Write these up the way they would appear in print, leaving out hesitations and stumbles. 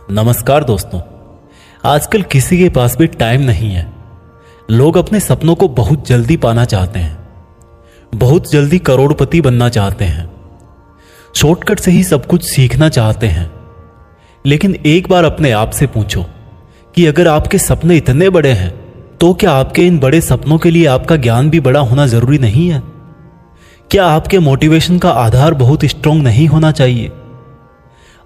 नमस्कार दोस्तों। आजकल किसी के पास भी टाइम नहीं है। लोग अपने सपनों को बहुत जल्दी पाना चाहते हैं, बहुत जल्दी करोड़पति बनना चाहते हैं, शॉर्टकट से ही सब कुछ सीखना चाहते हैं। लेकिन एक बार अपने आप से पूछो कि अगर आपके सपने इतने बड़े हैं तो क्या आपके इन बड़े सपनों के लिए आपका ज्ञान भी बड़ा होना जरूरी नहीं है? क्या आपके मोटिवेशन का आधार बहुत स्ट्रांग नहीं होना चाहिए?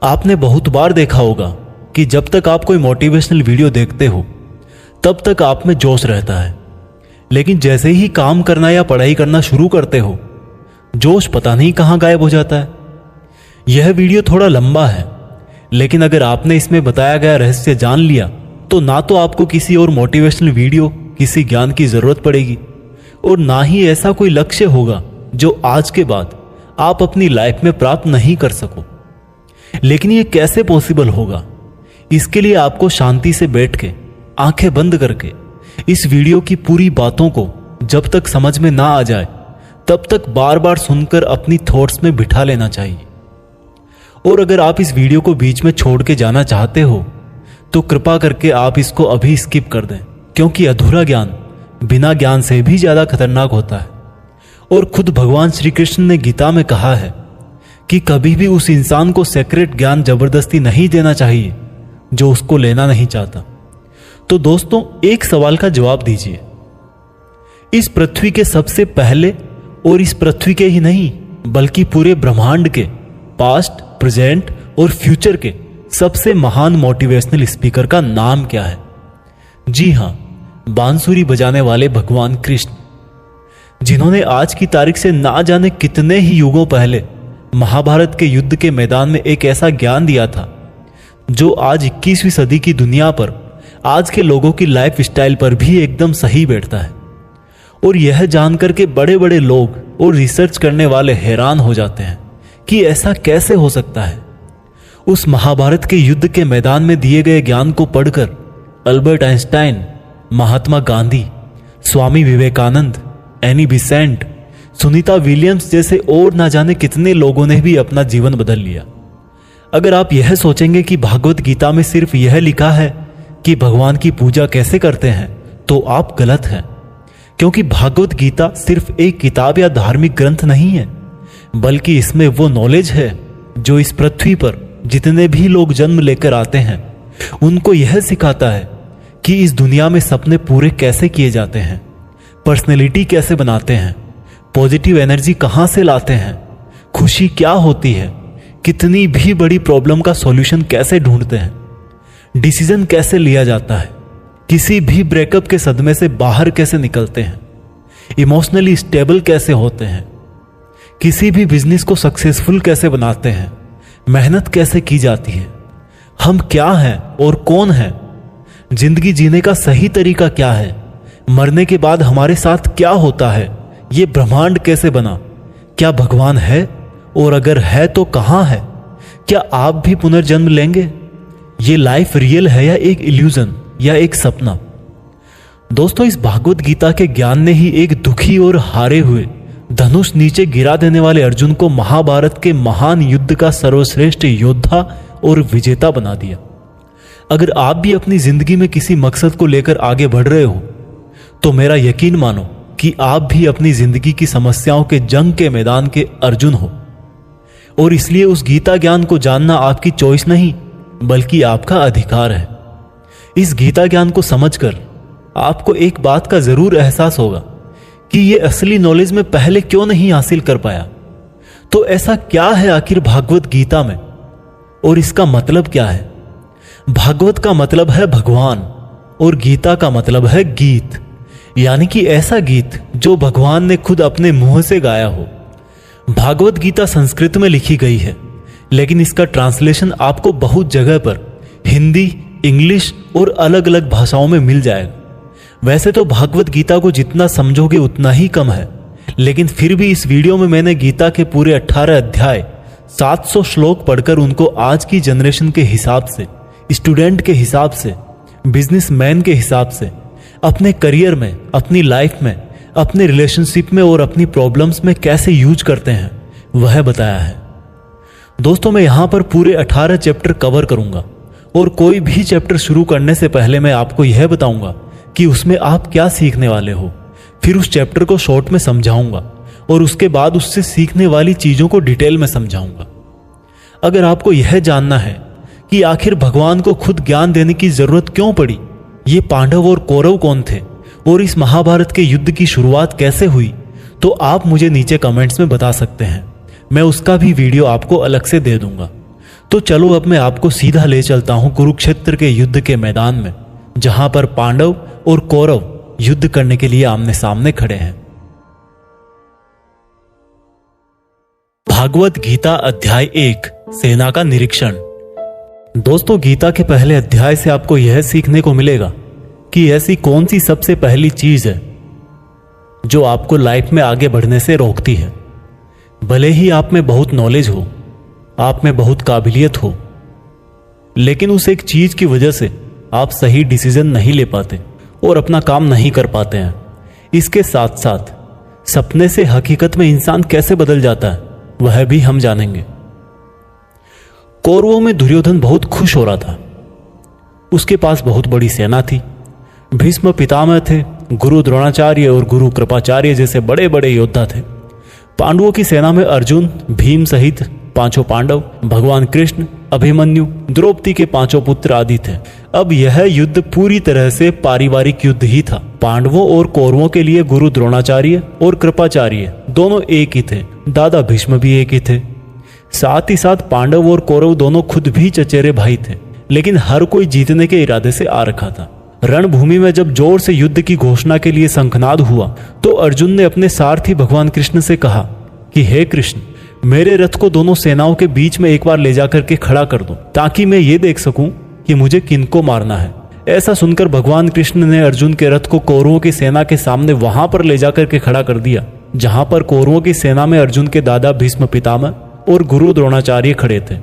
आपने बहुत बार देखा होगा कि जब तक आप कोई मोटिवेशनल वीडियो देखते हो तब तक आप में जोश रहता है, लेकिन जैसे ही काम करना या पढ़ाई करना शुरू करते हो जोश पता नहीं कहां गायब हो जाता है। यह वीडियो थोड़ा लंबा है, लेकिन अगर आपने इसमें बताया गया रहस्य जान लिया तो ना तो आपको किसी और मोटिवेशनल वीडियो, किसी ज्ञान की जरूरत पड़ेगी और ना ही ऐसा कोई लक्ष्य होगा जो आज के बाद आप अपनी लाइफ में प्राप्त नहीं कर सको। लेकिन यह कैसे पॉसिबल होगा? इसके लिए आपको शांति से बैठ के, आंखें बंद करके इस वीडियो की पूरी बातों को जब तक समझ में ना आ जाए तब तक बार बार सुनकर अपनी थॉट्स में बिठा लेना चाहिए। और अगर आप इस वीडियो को बीच में छोड़ के जाना चाहते हो तो कृपा करके आप इसको अभी स्किप कर दें, क्योंकि अधूरा ज्ञान बिना ज्ञान से भी ज्यादा खतरनाक होता है। और खुद भगवान श्री कृष्ण ने गीता में कहा है कि कभी भी उस इंसान को सेक्रेट ज्ञान जबरदस्ती नहीं देना चाहिए जो उसको लेना नहीं चाहता। तो दोस्तों, एक सवाल का जवाब दीजिए। इस पृथ्वी के सबसे पहले और इस पृथ्वी के ही नहीं बल्कि पूरे ब्रह्मांड के पास्ट, प्रेजेंट और फ्यूचर के सबसे महान मोटिवेशनल स्पीकर का नाम क्या है? जी हां, बांसुरी बजाने वाले भगवान कृष्ण, जिन्होंने आज की तारीख से ना जाने कितने ही युगों पहले महाभारत के युद्ध के मैदान में एक ऐसा ज्ञान दिया था जो आज 21वीं सदी की दुनिया पर, आज के लोगों की लाइफ स्टाइल पर भी एकदम सही बैठता है। और यह जानकर के बड़े बड़े लोग और रिसर्च करने वाले हैरान हो जाते हैं कि ऐसा कैसे हो सकता है। उस महाभारत के युद्ध के मैदान में दिए गए ज्ञान को पढ़कर Albert Einstein, Mahatma Gandhi, Swami Vivekananda, Annie Besant, Sunita Williams जैसे और ना जाने कितने लोगों ने भी अपना जीवन बदल लिया। अगर आप यह सोचेंगे कि भागवत गीता में सिर्फ यह लिखा है कि भगवान की पूजा कैसे करते हैं तो आप गलत हैं, क्योंकि भागवत गीता सिर्फ एक किताब या धार्मिक ग्रंथ नहीं है, बल्कि इसमें वो नॉलेज है जो इस पृथ्वी पर जितने भी लोग जन्म लेकर आते हैं उनको यह सिखाता है कि इस दुनिया में सपने पूरे कैसे किए जाते हैं, पर्सनैलिटी कैसे बनाते हैं, पॉजिटिव एनर्जी कहां से लाते हैं, खुशी क्या होती है, कितनी भी बड़ी प्रॉब्लम का सॉल्यूशन कैसे ढूंढते हैं, डिसीजन कैसे लिया जाता है, किसी भी ब्रेकअप के सदमे से बाहर कैसे निकलते हैं, इमोशनली स्टेबल कैसे होते हैं, किसी भी बिजनेस को सक्सेसफुल कैसे बनाते हैं, मेहनत कैसे की जाती है, हम क्या हैं और कौन हैं, जिंदगी जीने का सही तरीका क्या है, मरने के बाद हमारे साथ क्या होता है, ये ब्रह्मांड कैसे बना, क्या भगवान है और अगर है तो कहां है, क्या आप भी पुनर्जन्म लेंगे, ये लाइफ रियल है या एक इल्यूजन या एक सपना। दोस्तों, इस भागवत गीता के ज्ञान ने ही एक दुखी और हारे हुए, धनुष नीचे गिरा देने वाले अर्जुन को महाभारत के महान युद्ध का सर्वश्रेष्ठ योद्धा और विजेता बना दिया। अगर आप भी अपनी जिंदगी में किसी मकसद को लेकर आगे बढ़ रहे हो तो मेरा यकीन मानो कि आप भी अपनी जिंदगी की समस्याओं के जंग के मैदान के अर्जुन हो। और इसलिए उस गीता ज्ञान को जानना आपकी चॉइस नहीं बल्कि आपका अधिकार है। इस गीता ज्ञान को समझकर आपको एक बात का जरूर एहसास होगा कि यह असली नॉलेज में पहले क्यों नहीं हासिल कर पाया। तो ऐसा क्या है आखिर भागवत गीता में और इसका मतलब क्या है? भागवत का मतलब है भगवान और गीता का मतलब है गीत, यानी कि ऐसा गीत जो भगवान ने खुद अपने मुंह से गाया हो। भागवत गीता संस्कृत में लिखी गई है, लेकिन इसका ट्रांसलेशन आपको बहुत जगह पर हिंदी, इंग्लिश और अलग अलग भाषाओं में मिल जाएगा। वैसे तो भागवत गीता को जितना समझोगे उतना ही कम है, लेकिन फिर भी इस वीडियो में मैंने गीता के पूरे 18 अध्याय, 700 श्लोक पढ़कर उनको आज की जनरेशन के हिसाब से, स्टूडेंट के हिसाब से, बिजनेसमैन के हिसाब से, अपने करियर में, अपनी लाइफ में, अपने रिलेशनशिप में और अपनी प्रॉब्लम्स में कैसे यूज करते हैं वह बताया है। दोस्तों, मैं यहां पर पूरे 18 चैप्टर कवर करूंगा और कोई भी चैप्टर शुरू करने से पहले मैं आपको यह बताऊंगा कि उसमें आप क्या सीखने वाले हो। फिर उस चैप्टर को शॉर्ट में समझाऊंगा और उसके बाद उससे सीखने वाली चीजों को डिटेल में समझाऊंगा। अगर आपको यह जानना है कि आखिर भगवान को खुद ज्ञान देने की जरूरत क्यों पड़ी, ये पांडव और कौरव कौन थे और इस महाभारत के युद्ध की शुरुआत कैसे हुई, तो आप मुझे नीचे कमेंट्स में बता सकते हैं। मैं उसका भी वीडियो आपको अलग से दे दूंगा। तो चलो अब मैं आपको सीधा ले चलता हूं कुरुक्षेत्र के युद्ध के मैदान में, जहां पर पांडव और कौरव युद्ध करने के लिए आमने सामने खड़े हैं। भागवत गीता अध्याय 1 सेना का निरीक्षण। दोस्तों, गीता के पहले अध्याय से आपको यह सीखने को मिलेगा कि ऐसी कौन सी सबसे पहली चीज है जो आपको लाइफ में आगे बढ़ने से रोकती है। भले ही आप में बहुत नॉलेज हो, आप में बहुत काबिलियत हो, लेकिन उस एक चीज की वजह से आप सही डिसीजन नहीं ले पाते और अपना काम नहीं कर पाते हैं। इसके साथ साथ सपने से हकीकत में इंसान कैसे बदल जाता है वह भी हम जानेंगे। कौरवों में दुर्योधन बहुत खुश हो रहा था। उसके पास बहुत बड़ी सेना थी। भीष्म पितामह थे, गुरु द्रोणाचार्य और गुरु कृपाचार्य जैसे बड़े बड़े योद्धा थे। पांडवों की सेना में अर्जुन, भीम सहित 5 पांडव, भगवान कृष्ण, अभिमन्यु, द्रौपदी के 5 पुत्र आदि थे। अब यह युद्ध पूरी तरह से पारिवारिक युद्ध ही था। पांडवों और कौरवों के लिए गुरु द्रोणाचार्य और कृपाचार्य दोनों एक ही थे। दादा भीष्म भी एक ही थे। साथ ही साथ पांडव और कौरव दोनों खुद भी चचेरे भाई थे, लेकिन हर कोई जीतने के इरादे से आ रखा था। रणभूमि में जब जोर से युद्ध की घोषणा के लिए शंखनाद हुआ तो अर्जुन ने अपने सारथी भगवान कृष्ण से कहा कि हे कृष्ण, मेरे रथ को दोनों सेनाओं के बीच में एक बार ले जाकर के खड़ा कर दो, ताकि मैं ये देख सकूं कि मुझे किनको मारना है। ऐसा सुनकर भगवान कृष्ण ने अर्जुन के रथ को कौरवों की सेना के सामने वहां पर ले जाकर के खड़ा कर दिया, जहां पर कौरवों की सेना में अर्जुन के दादा भीष्म पितामह और गुरु द्रोणाचार्य खड़े थे।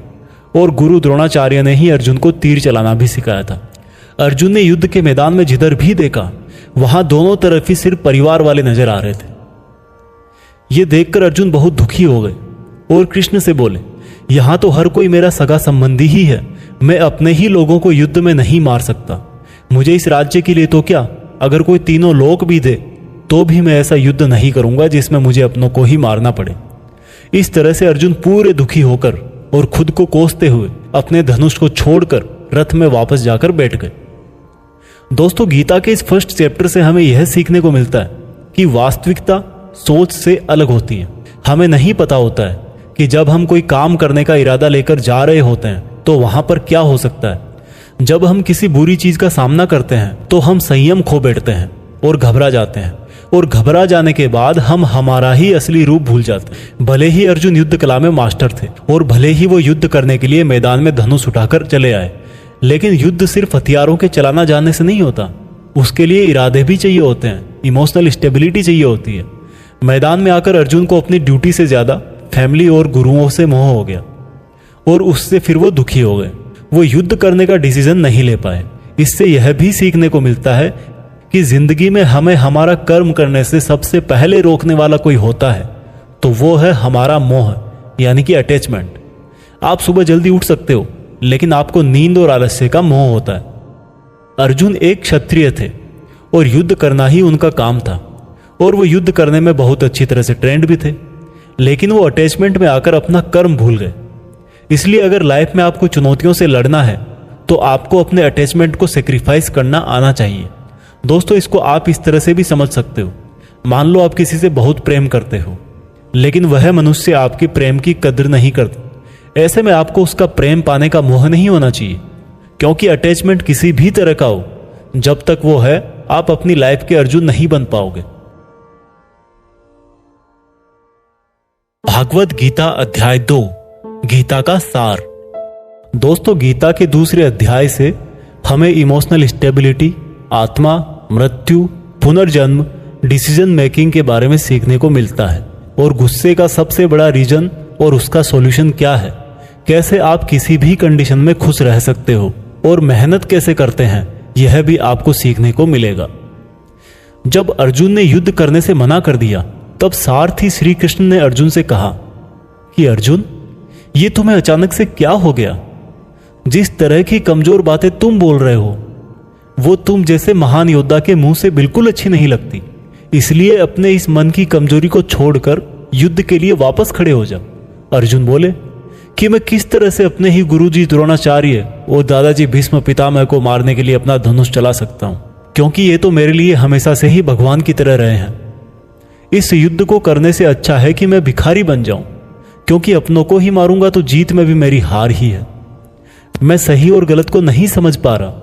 और गुरु द्रोणाचार्य ने ही अर्जुन को तीर चलाना भी सिखाया था। अर्जुन ने युद्ध के मैदान में जिधर भी देखा वहां दोनों तरफ ही सिर्फ परिवार वाले नजर आ रहे थे। यह देखकर अर्जुन बहुत दुखी हो गए और कृष्ण से बोले, यहां तो हर कोई मेरा सगा संबंधी ही है, मैं अपने ही लोगों को युद्ध में नहीं मार सकता। मुझे इस राज्य के लिए तो क्या, अगर कोई तीनों लोक भी दे तो भी मैं ऐसा युद्ध नहीं करूंगा जिसमें मुझे अपनों को ही मारना पड़े। इस तरह से अर्जुन पूरे दुखी होकर और खुद को कोसते हुए अपने धनुष को छोड़कर रथ में वापस जाकर बैठ गए। दोस्तों, गीता के इस फर्स्ट चैप्टर से हमें यह सीखने को मिलता है कि वास्तविकता सोच से अलग होती है। हमें नहीं पता होता है कि जब हम कोई काम करने का इरादा लेकर जा रहे होते हैं तो वहां पर क्या हो सकता है। जब हम किसी बुरी चीज का सामना करते हैं तो हम संयम खो बैठते हैं और घबरा जाते हैं, और घबरा जाने के बाद हम हमारा ही असली रूप भूल जाते हैं। भले ही अर्जुन युद्ध कला में मास्टर थे और भले ही वो युद्ध करने के लिए मैदान में धनुष उठाकर चले आए, लेकिन युद्ध सिर्फ हथियारों के चलाना जानने से नहीं होता। उसके लिए इरादे भी चाहिए होते हैं, इमोशनल स्टेबिलिटी चाहिए होती है। मैदान में आकर अर्जुन को अपनी ड्यूटी से ज्यादा फैमिली और गुरुओं से मोह हो गया और उससे फिर वो दुखी हो गए। वो युद्ध करने का डिसीजन नहीं ले पाए। इससे यह भी सीखने को मिलता है कि जिंदगी में हमें हमारा कर्म करने से सबसे पहले रोकने वाला कोई होता है तो वो है हमारा मोह, यानी कि अटैचमेंट। आप सुबह जल्दी उठ सकते हो, लेकिन आपको नींद और आलस्य का मोह होता है। अर्जुन एक क्षत्रिय थे और युद्ध करना ही उनका काम था, और वो युद्ध करने में बहुत अच्छी तरह से ट्रेंड भी थे, लेकिन वो अटैचमेंट में आकर अपना कर्म भूल गए। इसलिए अगर लाइफ में आपको चुनौतियों से लड़ना है तो आपको अपने अटैचमेंट को सेक्रीफाइस करना आना चाहिए। दोस्तों, इसको आप इस तरह से भी समझ सकते हो। मान लो आप किसी से बहुत प्रेम करते हो, लेकिन वह मनुष्य आपके प्रेम की कदर नहीं करता। ऐसे में आपको उसका प्रेम पाने का मोह नहीं होना चाहिए, क्योंकि अटैचमेंट किसी भी तरह का हो, जब तक वो है आप अपनी लाइफ के अर्जुन नहीं बन पाओगे। भागवत गीता अध्याय 2 गीता का सार। दोस्तों, गीता के दूसरे अध्याय से हमें इमोशनल स्टेबिलिटी, आत्मा, मृत्यु, पुनर्जन्म, डिसीजन मेकिंग के बारे में सीखने को मिलता है, और गुस्से का सबसे बड़ा रीजन और उसका सॉल्यूशन क्या है, कैसे आप किसी भी कंडीशन में खुश रह सकते हो, और मेहनत कैसे करते हैं, यह भी आपको सीखने को मिलेगा। जब अर्जुन ने युद्ध करने से मना कर दिया तब सारथी श्री कृष्ण ने अर्जुन से कहा कि अर्जुन, ये तुम्हें अचानक से क्या हो गया? जिस तरह की कमजोर बातें तुम बोल रहे हो वो तुम जैसे महान योद्धा के मुंह से बिल्कुल अच्छी नहीं लगती। इसलिए अपने इस मन की कमजोरी को छोड़कर युद्ध के लिए वापस खड़े हो जा। अर्जुन बोले कि मैं किस तरह से अपने ही गुरुजी द्रोणाचार्य और दादाजी भीष्म पितामह को मारने के लिए अपना धनुष चला सकता हूं, क्योंकि ये तो मेरे लिए हमेशा से ही भगवान की तरह रहे हैं। इस युद्ध को करने से अच्छा है कि मैं भिखारी बन जाऊं, क्योंकि अपनों को ही मारूंगा तो जीत में भी मेरी हार ही है। मैं सही और गलत को नहीं समझ पा रहा,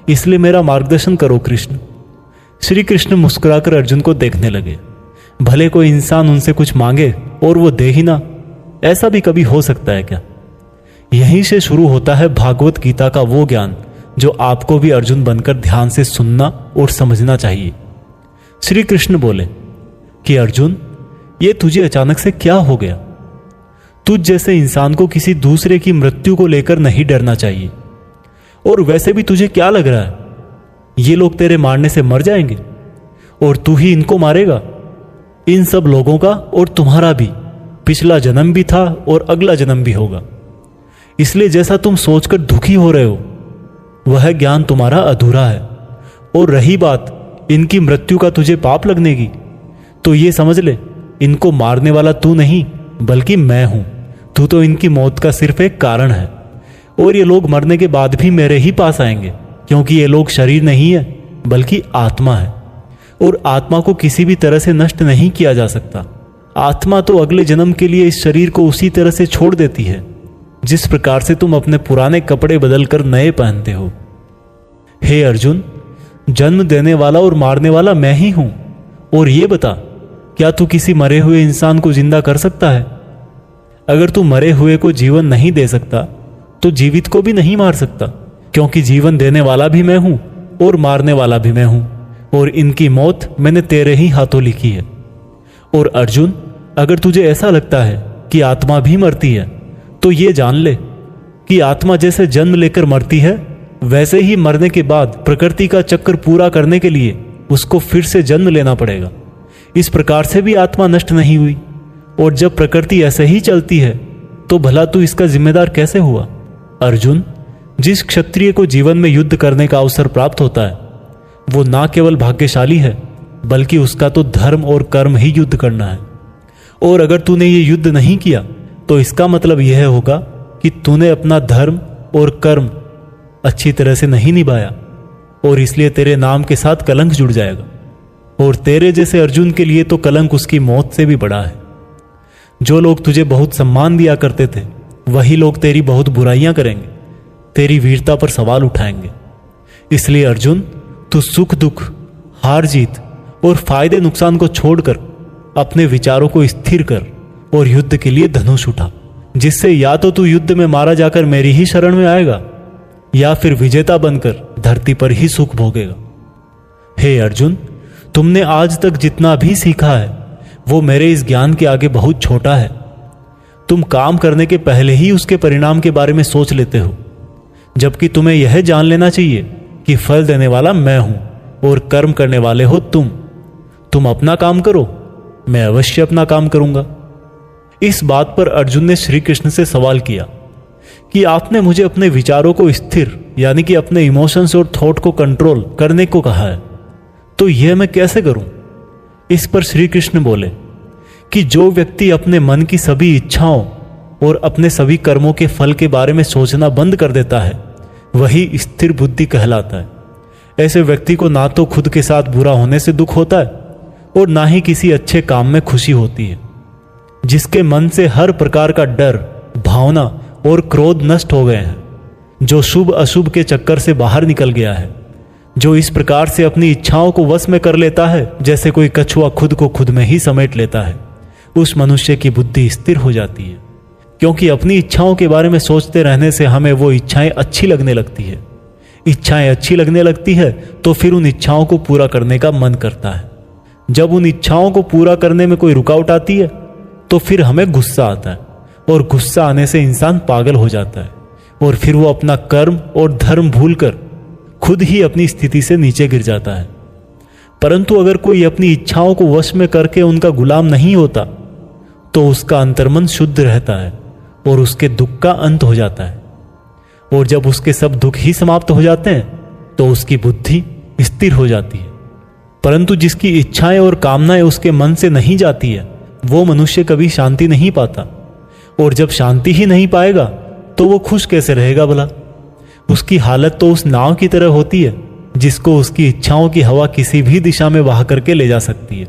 इसलिए मेरा मार्गदर्शन करो कृष्ण। श्री कृष्ण मुस्कुराकर अर्जुन को देखने लगे। भले कोई इंसान उनसे कुछ मांगे और वो दे ही ना, ऐसा भी कभी हो सकता है क्या? यहीं से शुरू होता है भागवत गीता का वो ज्ञान जो आपको भी अर्जुन बनकर ध्यान से सुनना और समझना चाहिए। श्री कृष्ण बोले कि अर्जुन, ये तुझे अचानक से क्या हो गया? तुझ जैसे इंसान को किसी दूसरे की मृत्यु को लेकर नहीं डरना चाहिए। और वैसे भी तुझे क्या लग रहा है, ये लोग तेरे मारने से मर जाएंगे और तू ही इनको मारेगा? इन सब लोगों का और तुम्हारा भी पिछला जन्म भी था और अगला जन्म भी होगा। इसलिए जैसा तुम सोचकर दुखी हो रहे हो वह ज्ञान तुम्हारा अधूरा है। और रही बात इनकी मृत्यु का तुझे पाप लगने की, तो ये समझ ले, इनको मारने वाला तू नहीं बल्कि मैं हूं। तू तो इनकी मौत का सिर्फ एक कारण है, और ये लोग मरने के बाद भी मेरे ही पास आएंगे, क्योंकि ये लोग शरीर नहीं है बल्कि आत्मा है, और आत्मा को किसी भी तरह से नष्ट नहीं किया जा सकता। आत्मा तो अगले जन्म के लिए इस शरीर को उसी तरह से छोड़ देती है जिस प्रकार से तुम अपने पुराने कपड़े बदलकर नए पहनते हो। हे अर्जुन, जन्म देने वाला और मारने वाला मैं ही हूं। और ये बता, क्या तू किसी मरे हुए इंसान को जिंदा कर सकता है? अगर तू मरे हुए को जीवन नहीं दे सकता तो जीवित को भी नहीं मार सकता, क्योंकि जीवन देने वाला भी मैं हूं और मारने वाला भी मैं हूं, और इनकी मौत मैंने तेरे ही हाथों लिखी है। और अर्जुन, अगर तुझे ऐसा लगता है कि आत्मा भी मरती है तो ये जान ले कि आत्मा जैसे जन्म लेकर मरती है वैसे ही मरने के बाद प्रकृति का चक्र पूरा करने के लिए उसको फिर से जन्म लेना पड़ेगा। इस प्रकार से भी आत्मा नष्ट नहीं हुई। और जब प्रकृति ऐसे ही चलती है तो भला तू इसका जिम्मेदार कैसे हुआ? अर्जुन, जिस क्षत्रिय को जीवन में युद्ध करने का अवसर प्राप्त होता है वो ना केवल भाग्यशाली है बल्कि उसका तो धर्म और कर्म ही युद्ध करना है। और अगर तूने ये युद्ध नहीं किया तो इसका मतलब यह होगा कि तूने अपना धर्म और कर्म अच्छी तरह से नहीं निभाया, और इसलिए तेरे नाम के साथ कलंक जुड़ जाएगा। और तेरे जैसे अर्जुन के लिए तो कलंक उसकी मौत से भी बड़ा है। जो लोग तुझे बहुत सम्मान दिया करते थे वही लोग तेरी बहुत बुराइयां करेंगे, तेरी वीरता पर सवाल उठाएंगे। इसलिए अर्जुन, तू सुख दुख, हार जीत और फायदे नुकसान को छोड़कर अपने विचारों को स्थिर कर और युद्ध के लिए धनुष उठा, जिससे या तो तू युद्ध में मारा जाकर मेरी ही शरण में आएगा या फिर विजेता बनकर धरती पर ही सुख भोगेगा। हे अर्जुन, तुमने आज तक जितना भी सीखा है वो मेरे इस ज्ञान के आगे बहुत छोटा है। तुम काम करने के पहले ही उसके परिणाम के बारे में सोच लेते हो, जबकि तुम्हें यह जान लेना चाहिए कि फल देने वाला मैं हूं और कर्म करने वाले हो तुम। तुम अपना काम करो, मैं अवश्य अपना काम करूंगा। इस बात पर अर्जुन ने श्री कृष्ण से सवाल किया कि आपने मुझे अपने विचारों को स्थिर यानी कि अपने इमोशंस और थॉट को कंट्रोल करने को कहा है, तो यह मैं कैसे करूं? इस पर श्री कृष्ण बोले कि जो व्यक्ति अपने मन की सभी इच्छाओं और अपने सभी कर्मों के फल के बारे में सोचना बंद कर देता है वही स्थिर बुद्धि कहलाता है। ऐसे व्यक्ति को ना तो खुद के साथ बुरा होने से दुख होता है और ना ही किसी अच्छे काम में खुशी होती है। जिसके मन से हर प्रकार का डर, भावना और क्रोध नष्ट हो गए हैं, जो शुभ अशुभ के चक्कर से बाहर निकल गया है, जो इस प्रकार से अपनी इच्छाओं को वश में कर लेता है जैसे कोई कछुआ खुद को खुद में ही समेट लेता है, उस मनुष्य की बुद्धि स्थिर हो जाती है। क्योंकि अपनी इच्छाओं के बारे में सोचते रहने से हमें वो इच्छाएं अच्छी लगने लगती है। इच्छाएं अच्छी लगने लगती है तो फिर उन इच्छाओं को पूरा करने का मन करता है। जब उन इच्छाओं को पूरा करने में कोई रुकावट आती है तो फिर हमें गुस्सा आता है, और गुस्सा आने से इंसान पागल हो जाता है और फिर वो अपना कर्म और धर्म भूलकर खुद ही अपनी स्थिति से नीचे गिर जाता है। परंतु अगर कोई अपनी इच्छाओं को वश में करके उनका गुलाम नहीं होता तो उसका अंतर्मन शुद्ध रहता है और उसके दुख का अंत हो जाता है। और जब उसके सब दुख ही समाप्त हो जाते हैं तो उसकी बुद्धि स्थिर हो जाती है। परंतु जिसकी इच्छाएं और कामनाएं उसके मन से नहीं जाती है, वो मनुष्य कभी शांति नहीं पाता। और जब शांति ही नहीं पाएगा तो वो खुश कैसे रहेगा भला? उसकी हालत तो उस नाव की तरह होती है जिसको उसकी इच्छाओं की हवा किसी भी दिशा में बहा करके ले जा सकती है।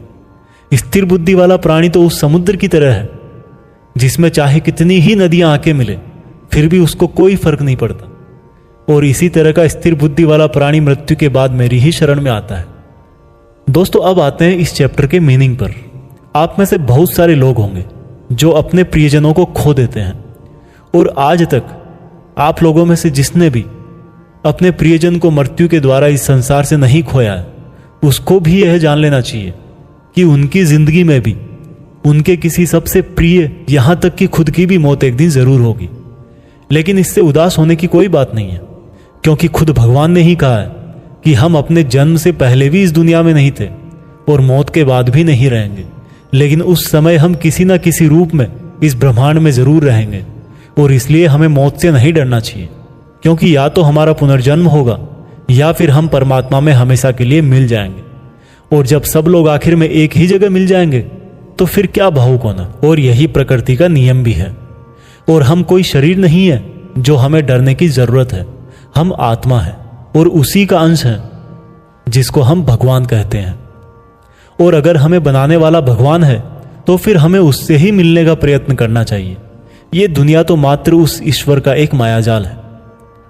स्थिर बुद्धि वाला प्राणी तो उस समुद्र की तरह है जिसमें चाहे कितनी ही नदियां आके मिले फिर भी उसको कोई फर्क नहीं पड़ता। और इसी तरह का स्थिर बुद्धि वाला प्राणी मृत्यु के बाद मेरी ही शरण में आता है। दोस्तों, अब आते हैं इस चैप्टर के मीनिंग पर। आप में से बहुत सारे लोग होंगे जो अपने प्रियजनों को खो देते हैं, और आज तक आप लोगों में से जिसने भी अपने प्रियजन को मृत्यु के द्वारा इस संसार से नहीं खोया है, उसको भी यह जान लेना चाहिए कि उनकी जिंदगी में भी उनके किसी सबसे प्रिय, यहां तक कि खुद की भी मौत एक दिन जरूर होगी। लेकिन इससे उदास होने की कोई बात नहीं है, क्योंकि खुद भगवान ने ही कहा है कि हम अपने जन्म से पहले भी इस दुनिया में नहीं थे और मौत के बाद भी नहीं रहेंगे, लेकिन उस समय हम किसी न किसी रूप में इस ब्रह्मांड में जरूर रहेंगे। और इसलिए हमें मौत से नहीं डरना चाहिए, क्योंकि या तो हमारा पुनर्जन्म होगा या फिर हम परमात्मा में हमेशा के लिए मिल जाएंगे। और जब सब लोग आखिर में एक ही जगह मिल जाएंगे तो फिर क्या भावुक होना। और यही प्रकृति का नियम भी है। और हम कोई शरीर नहीं है जो हमें डरने की जरूरत है। हम आत्मा है और उसी का अंश है जिसको हम भगवान कहते हैं। और अगर हमें बनाने वाला भगवान है तो फिर हमें उससे ही मिलने का प्रयत्न करना चाहिए। ये दुनिया तो मात्र उस ईश्वर का एक मायाजाल है।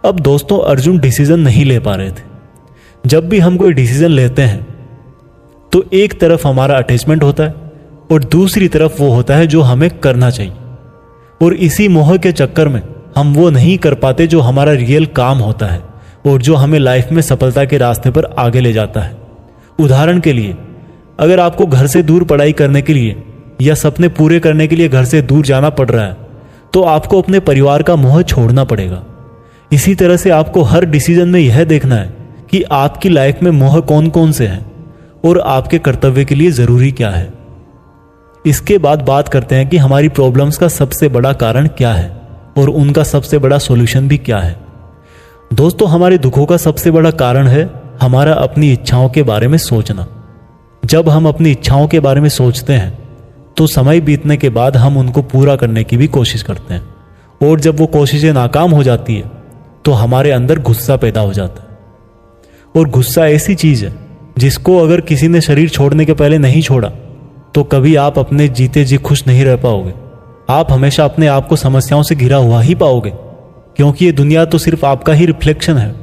अब दोस्तों, अर्जुन डिसीजन नहीं ले पा रहे थे। जब भी हम कोई डिसीजन लेते हैं तो एक तरफ हमारा अटैचमेंट होता है और दूसरी तरफ वो होता है जो हमें करना चाहिए। और इसी मोह के चक्कर में हम वो नहीं कर पाते जो हमारा रियल काम होता है और जो हमें लाइफ में सफलता के रास्ते पर आगे ले जाता है। उदाहरण के लिए, अगर आपको घर से दूर पढ़ाई करने के लिए या सपने पूरे करने के लिए घर से दूर जाना पड़ रहा है तो आपको अपने परिवार का मोह छोड़ना पड़ेगा। इसी तरह से आपको हर डिसीजन में यह देखना है कि आपकी लाइफ में मोह कौन कौन से हैं और आपके कर्तव्य के लिए जरूरी क्या है। इसके बाद बात करते हैं कि हमारी प्रॉब्लम्स का सबसे बड़ा कारण क्या है और उनका सबसे बड़ा सॉल्यूशन भी क्या है। दोस्तों, हमारे दुखों का सबसे बड़ा कारण है हमारा अपनी इच्छाओं के बारे में सोचना। जब हम अपनी इच्छाओं के बारे में सोचते हैं तो समय बीतने के बाद हम उनको पूरा करने की भी कोशिश करते हैं, और जब वो कोशिशें नाकाम हो जाती है तो हमारे अंदर गुस्सा पैदा हो जाता है। और गुस्सा ऐसी चीज है जिसको अगर किसी ने शरीर छोड़ने के पहले नहीं छोड़ा तो कभी आप अपने जीते जी खुश नहीं रह पाओगे। आप हमेशा अपने आप को समस्याओं से घिरा हुआ ही पाओगे, क्योंकि ये दुनिया तो सिर्फ आपका ही रिफ्लेक्शन है।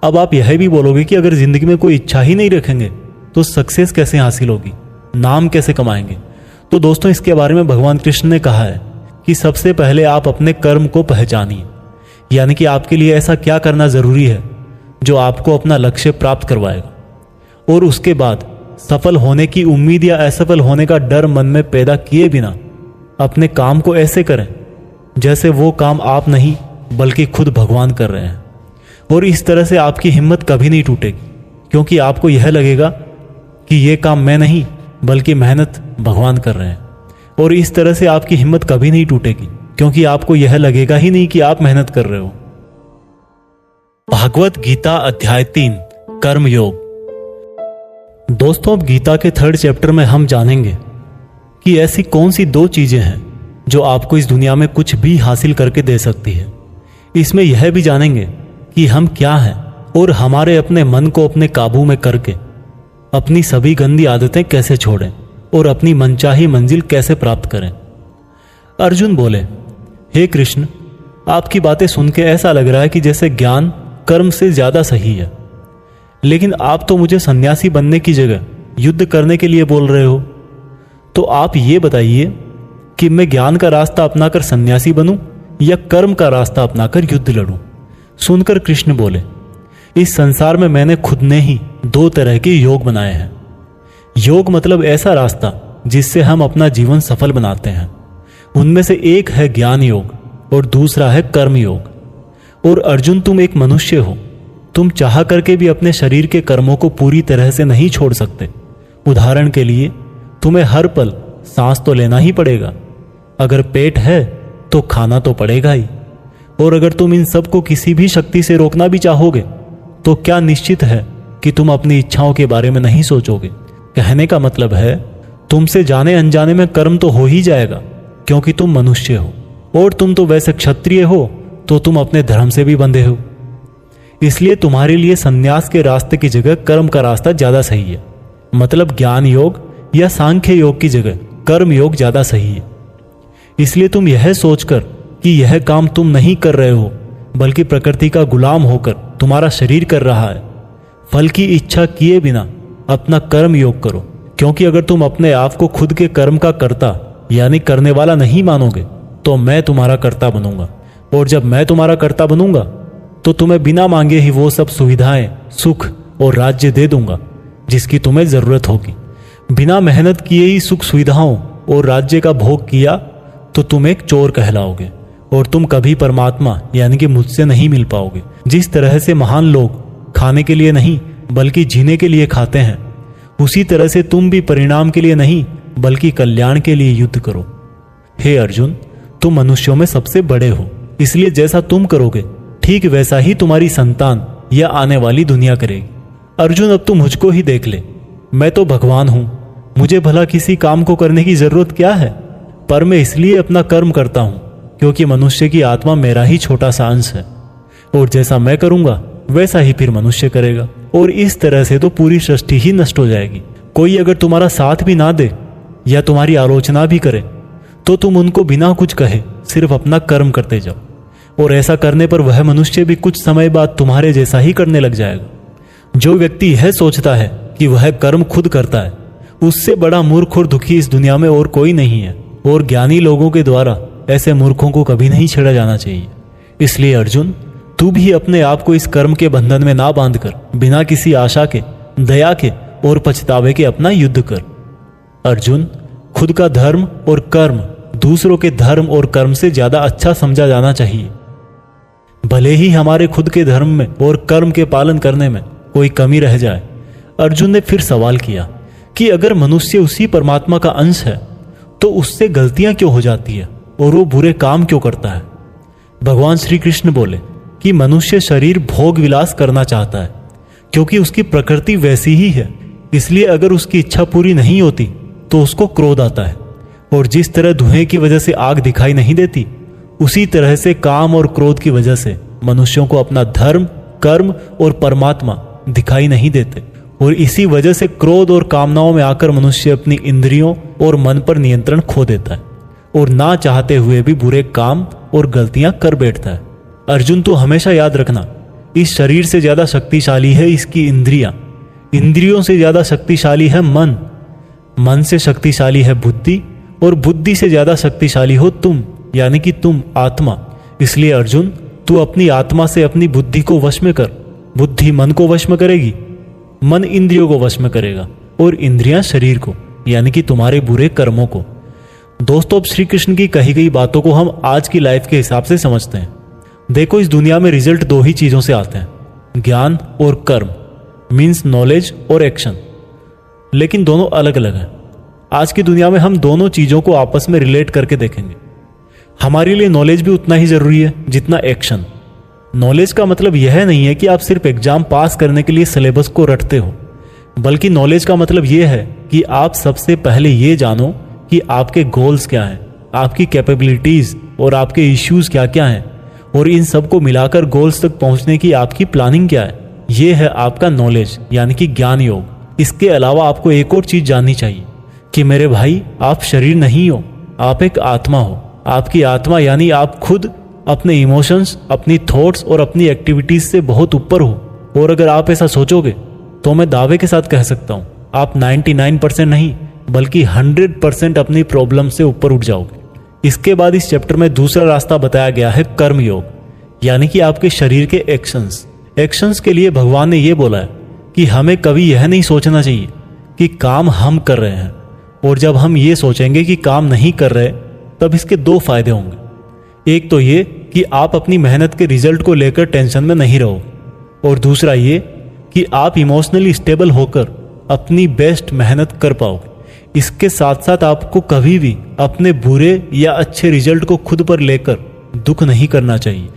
अब आप यह भी बोलोगे कि अगर जिंदगी में कोई इच्छा ही नहीं रखेंगे तो सक्सेस कैसे हासिल होगी, नाम कैसे कमाएंगे। तो दोस्तों, इसके बारे में भगवान कृष्ण ने कहा है कि सबसे पहले आप अपने कर्म को पहचानिए, यानी कि आपके लिए ऐसा क्या करना जरूरी है जो आपको अपना लक्ष्य प्राप्त करवाएगा। और उसके बाद सफल होने की उम्मीद या असफल होने का डर मन में पैदा किए बिना अपने काम को ऐसे करें जैसे वो काम आप नहीं बल्कि खुद भगवान कर रहे हैं। और इस तरह से आपकी हिम्मत कभी नहीं टूटेगी, क्योंकि आपको यह लगेगा कि ये काम मैं नहीं बल्कि मेहनत भगवान कर रहे हैं। और इस तरह से आपकी हिम्मत कभी नहीं टूटेगी, क्योंकि आपको यह लगेगा ही नहीं कि आप मेहनत कर रहे हो। भागवत गीता अध्याय 3 कर्म योग। दोस्तों, अब गीता के 3rd चैप्टर में हम जानेंगे कि ऐसी कौन सी 2 चीजें हैं जो आपको इस दुनिया में कुछ भी हासिल करके दे सकती है। इसमें यह भी जानेंगे कि हम क्या हैं और हमारे अपने मन को अपने काबू में करके अपनी सभी गंदी आदतें कैसे छोड़ें और अपनी मनचाही मंजिल कैसे प्राप्त करें। अर्जुन बोले, हे कृष्ण, आपकी बातें सुन के ऐसा लग रहा है कि जैसे ज्ञान कर्म से ज्यादा सही है, लेकिन आप तो मुझे सन्यासी बनने की जगह युद्ध करने के लिए बोल रहे हो। तो आप ये बताइए कि मैं ज्ञान का रास्ता अपनाकर सन्यासी बनूं या कर्म का रास्ता अपनाकर युद्ध लड़ूं। सुनकर कृष्ण बोले, इस संसार में मैंने खुद ने ही 2 तरह के योग बनाए हैं। योग मतलब ऐसा रास्ता जिससे हम अपना जीवन सफल बनाते हैं। उनमें से एक है ज्ञान योग और दूसरा है कर्म योग। और अर्जुन, तुम एक मनुष्य हो, तुम चाह करके भी अपने शरीर के कर्मों को पूरी तरह से नहीं छोड़ सकते। उदाहरण के लिए, तुम्हें हर पल सांस तो लेना ही पड़ेगा। अगर पेट है तो खाना तो पड़ेगा ही। और अगर तुम इन सब को किसी भी शक्ति से रोकना भी चाहोगे तो क्या निश्चित है कि तुम अपनी इच्छाओं के बारे में नहीं सोचोगे। कहने का मतलब है तुमसे जाने अनजाने में कर्म तो हो ही जाएगा, क्योंकि तुम मनुष्य हो और तुम तो वैसे क्षत्रिय हो तो तुम अपने धर्म से भी बंधे हो। इसलिए तुम्हारे लिए संन्यास के रास्ते की जगह कर्म का रास्ता ज्यादा सही है। मतलब ज्ञान योग या सांख्य योग की जगह कर्म योग ज्यादा सही है। इसलिए तुम यह सोचकर कि यह काम तुम नहीं कर रहे हो बल्कि प्रकृति का गुलाम होकर तुम्हारा शरीर कर रहा है, फल की इच्छा किए बिना अपना कर्म योग करो। क्योंकि अगर तुम अपने आप को खुद के कर्म का कर्ता यानी करने वाला नहीं मानोगे तो मैं तुम्हारा कर्ता बनूंगा, और जब मैं तुम्हारा कर्ता बनूंगा तो तुम्हें बिना मांगे ही वो सब सुविधाएं, सुख और राज्य दे दूंगा जिसकी तुम्हें जरूरत होगी। बिना मेहनत किए ही सुख सुविधाओं और राज्य का भोग किया तो तुम एक चोर कहलाओगे और तुम कभी परमात्मा यानी कि मुझसे नहीं मिल पाओगे। जिस तरह से महान लोग खाने के लिए नहीं बल्कि जीने के लिए खाते हैं, उसी तरह से तुम भी परिणाम के लिए नहीं बल्कि कल्याण के लिए युद्ध करो। हे अर्जुन, तुम मनुष्यों में सबसे बड़े हो, इसलिए जैसा तुम करोगे ठीक वैसा ही तुम्हारी संतान या आने वाली दुनिया करेगी। अर्जुन, अब तू मुझको ही देख ले, मैं तो भगवान हूं, मुझे भला किसी काम को करने की जरूरत क्या है। पर मैं इसलिए अपना कर्म करता हूं क्योंकि मनुष्य की आत्मा मेरा ही छोटा सा अंश है, और जैसा मैं करूंगा वैसा ही फिर मनुष्य करेगा, और इस तरह से तो पूरी सृष्टि ही नष्ट हो जाएगी। कोई अगर तुम्हारा साथ भी ना दे या तुम्हारी आलोचना भी करे तो तुम उनको बिना कुछ कहे सिर्फ अपना कर्म करते जाओ, और ऐसा करने पर वह मनुष्य भी कुछ समय बाद तुम्हारे जैसा ही करने लग जाएगा। जो व्यक्ति यह सोचता है कि वह कर्म खुद करता है, उससे बड़ा मूर्ख और दुखी इस दुनिया में और कोई नहीं है, और ज्ञानी लोगों के द्वारा ऐसे मूर्खों को कभी नहीं छेड़ा जाना चाहिए। इसलिए अर्जुन, तू भी अपने आप को इस कर्म के बंधन में ना बांधकर बिना किसी आशा के, दया के और पछतावे के अपना युद्ध कर। अर्जुन, खुद का धर्म और कर्म दूसरों के धर्म और कर्म से ज्यादा अच्छा समझा जाना चाहिए। भले ही हमारे खुद के धर्म में और कर्म के पालन करने में कोई कमी रह जाए। अर्जुन ने फिर सवाल किया कि अगर मनुष्य उसी परमात्मा का अंश है तो उससे गलतियां क्यों हो जाती है और वो बुरे काम क्यों करता है। भगवान श्री कृष्ण बोले कि मनुष्य शरीर भोग विलास करना चाहता है क्योंकि उसकी प्रकृति वैसी ही है। इसलिए अगर उसकी इच्छा पूरी नहीं होती तो उसको क्रोध आता है, और जिस तरह धुएं की वजह से आग दिखाई नहीं देती, उसी तरह से काम और क्रोध की वजह से मनुष्यों को अपना धर्म, कर्म और परमात्मा दिखाई नहीं देते, और इसी वजह से क्रोध और कामनाओं में आकर मनुष्य अपनी इंद्रियों और मन पर नियंत्रण खो देता है और ना चाहते हुए भी बुरे काम और गलतियां कर बैठता है। अर्जुन, तू हमेशा याद रखना, इस शरीर से ज्यादा शक्तिशाली है इसकी इंद्रियां, इंद्रियों से ज्यादा शक्तिशाली है मन, मन से शक्तिशाली है बुद्धि, और बुद्धि से ज्यादा शक्तिशाली हो तुम यानी कि तुम आत्मा। इसलिए अर्जुन, तू अपनी आत्मा से अपनी बुद्धि को वश में कर। बुद्धि मन को वश में करेगी, मन इंद्रियों को वश में करेगा, और इंद्रियां शरीर को यानी कि तुम्हारे बुरे कर्मों को। दोस्तों, अब श्री कृष्ण की कही गई बातों को हम आज की लाइफ के हिसाब से समझते हैं। देखो, इस दुनिया में रिजल्ट दो ही चीजों से आते हैं, ज्ञान और कर्म, मीन्स नॉलेज और एक्शन, लेकिन दोनों अलग अलग हैं। आज की दुनिया में हम दोनों चीजों को आपस में रिलेट करके देखेंगे। हमारे लिए नॉलेज भी उतना ही जरूरी है जितना एक्शन। नॉलेज का मतलब यह नहीं है कि आप सिर्फ एग्जाम पास करने के लिए सिलेबस को रटते हो, बल्कि नॉलेज का मतलब यह है कि आप सबसे पहले ये जानो कि आपके गोल्स क्या हैं, आपकी कैपेबिलिटीज और आपके इश्यूज क्या क्या हैं, और इन सब को मिलाकर गोल्स तक पहुंचने की आपकी प्लानिंग क्या है। यह है आपका नॉलेज यानी कि ज्ञान योग। इसके अलावा आपको एक और चीज जाननी चाहिए कि मेरे भाई, आप शरीर नहीं हो, आप एक आत्मा हो। आपकी आत्मा यानी आप खुद अपने इमोशंस, अपनी थॉट्स और अपनी एक्टिविटीज से बहुत ऊपर हो, और अगर आप ऐसा सोचोगे तो मैं दावे के साथ कह सकता हूं आप 99% नहीं बल्कि 100% अपनी प्रॉब्लम से ऊपर उठ जाओगे। इसके बाद इस चैप्टर में दूसरा रास्ता बताया गया है कर्म योग यानी कि आपके शरीर के एक्शंस के लिए भगवान ने यह बोला है कि हमें कभी यह नहीं सोचना चाहिए कि काम हम कर रहे हैं, और जब हम ये सोचेंगे कि काम नहीं कर रहे तब इसके दो फायदे होंगे। एक तो ये कि आप अपनी मेहनत के रिजल्ट को लेकर टेंशन में नहीं रहोगे, और दूसरा ये कि आप इमोशनली स्टेबल होकर अपनी बेस्ट मेहनत कर पाओगे। इसके साथ साथ आपको कभी भी अपने बुरे या अच्छे रिजल्ट को खुद पर लेकर दुख नहीं करना चाहिए,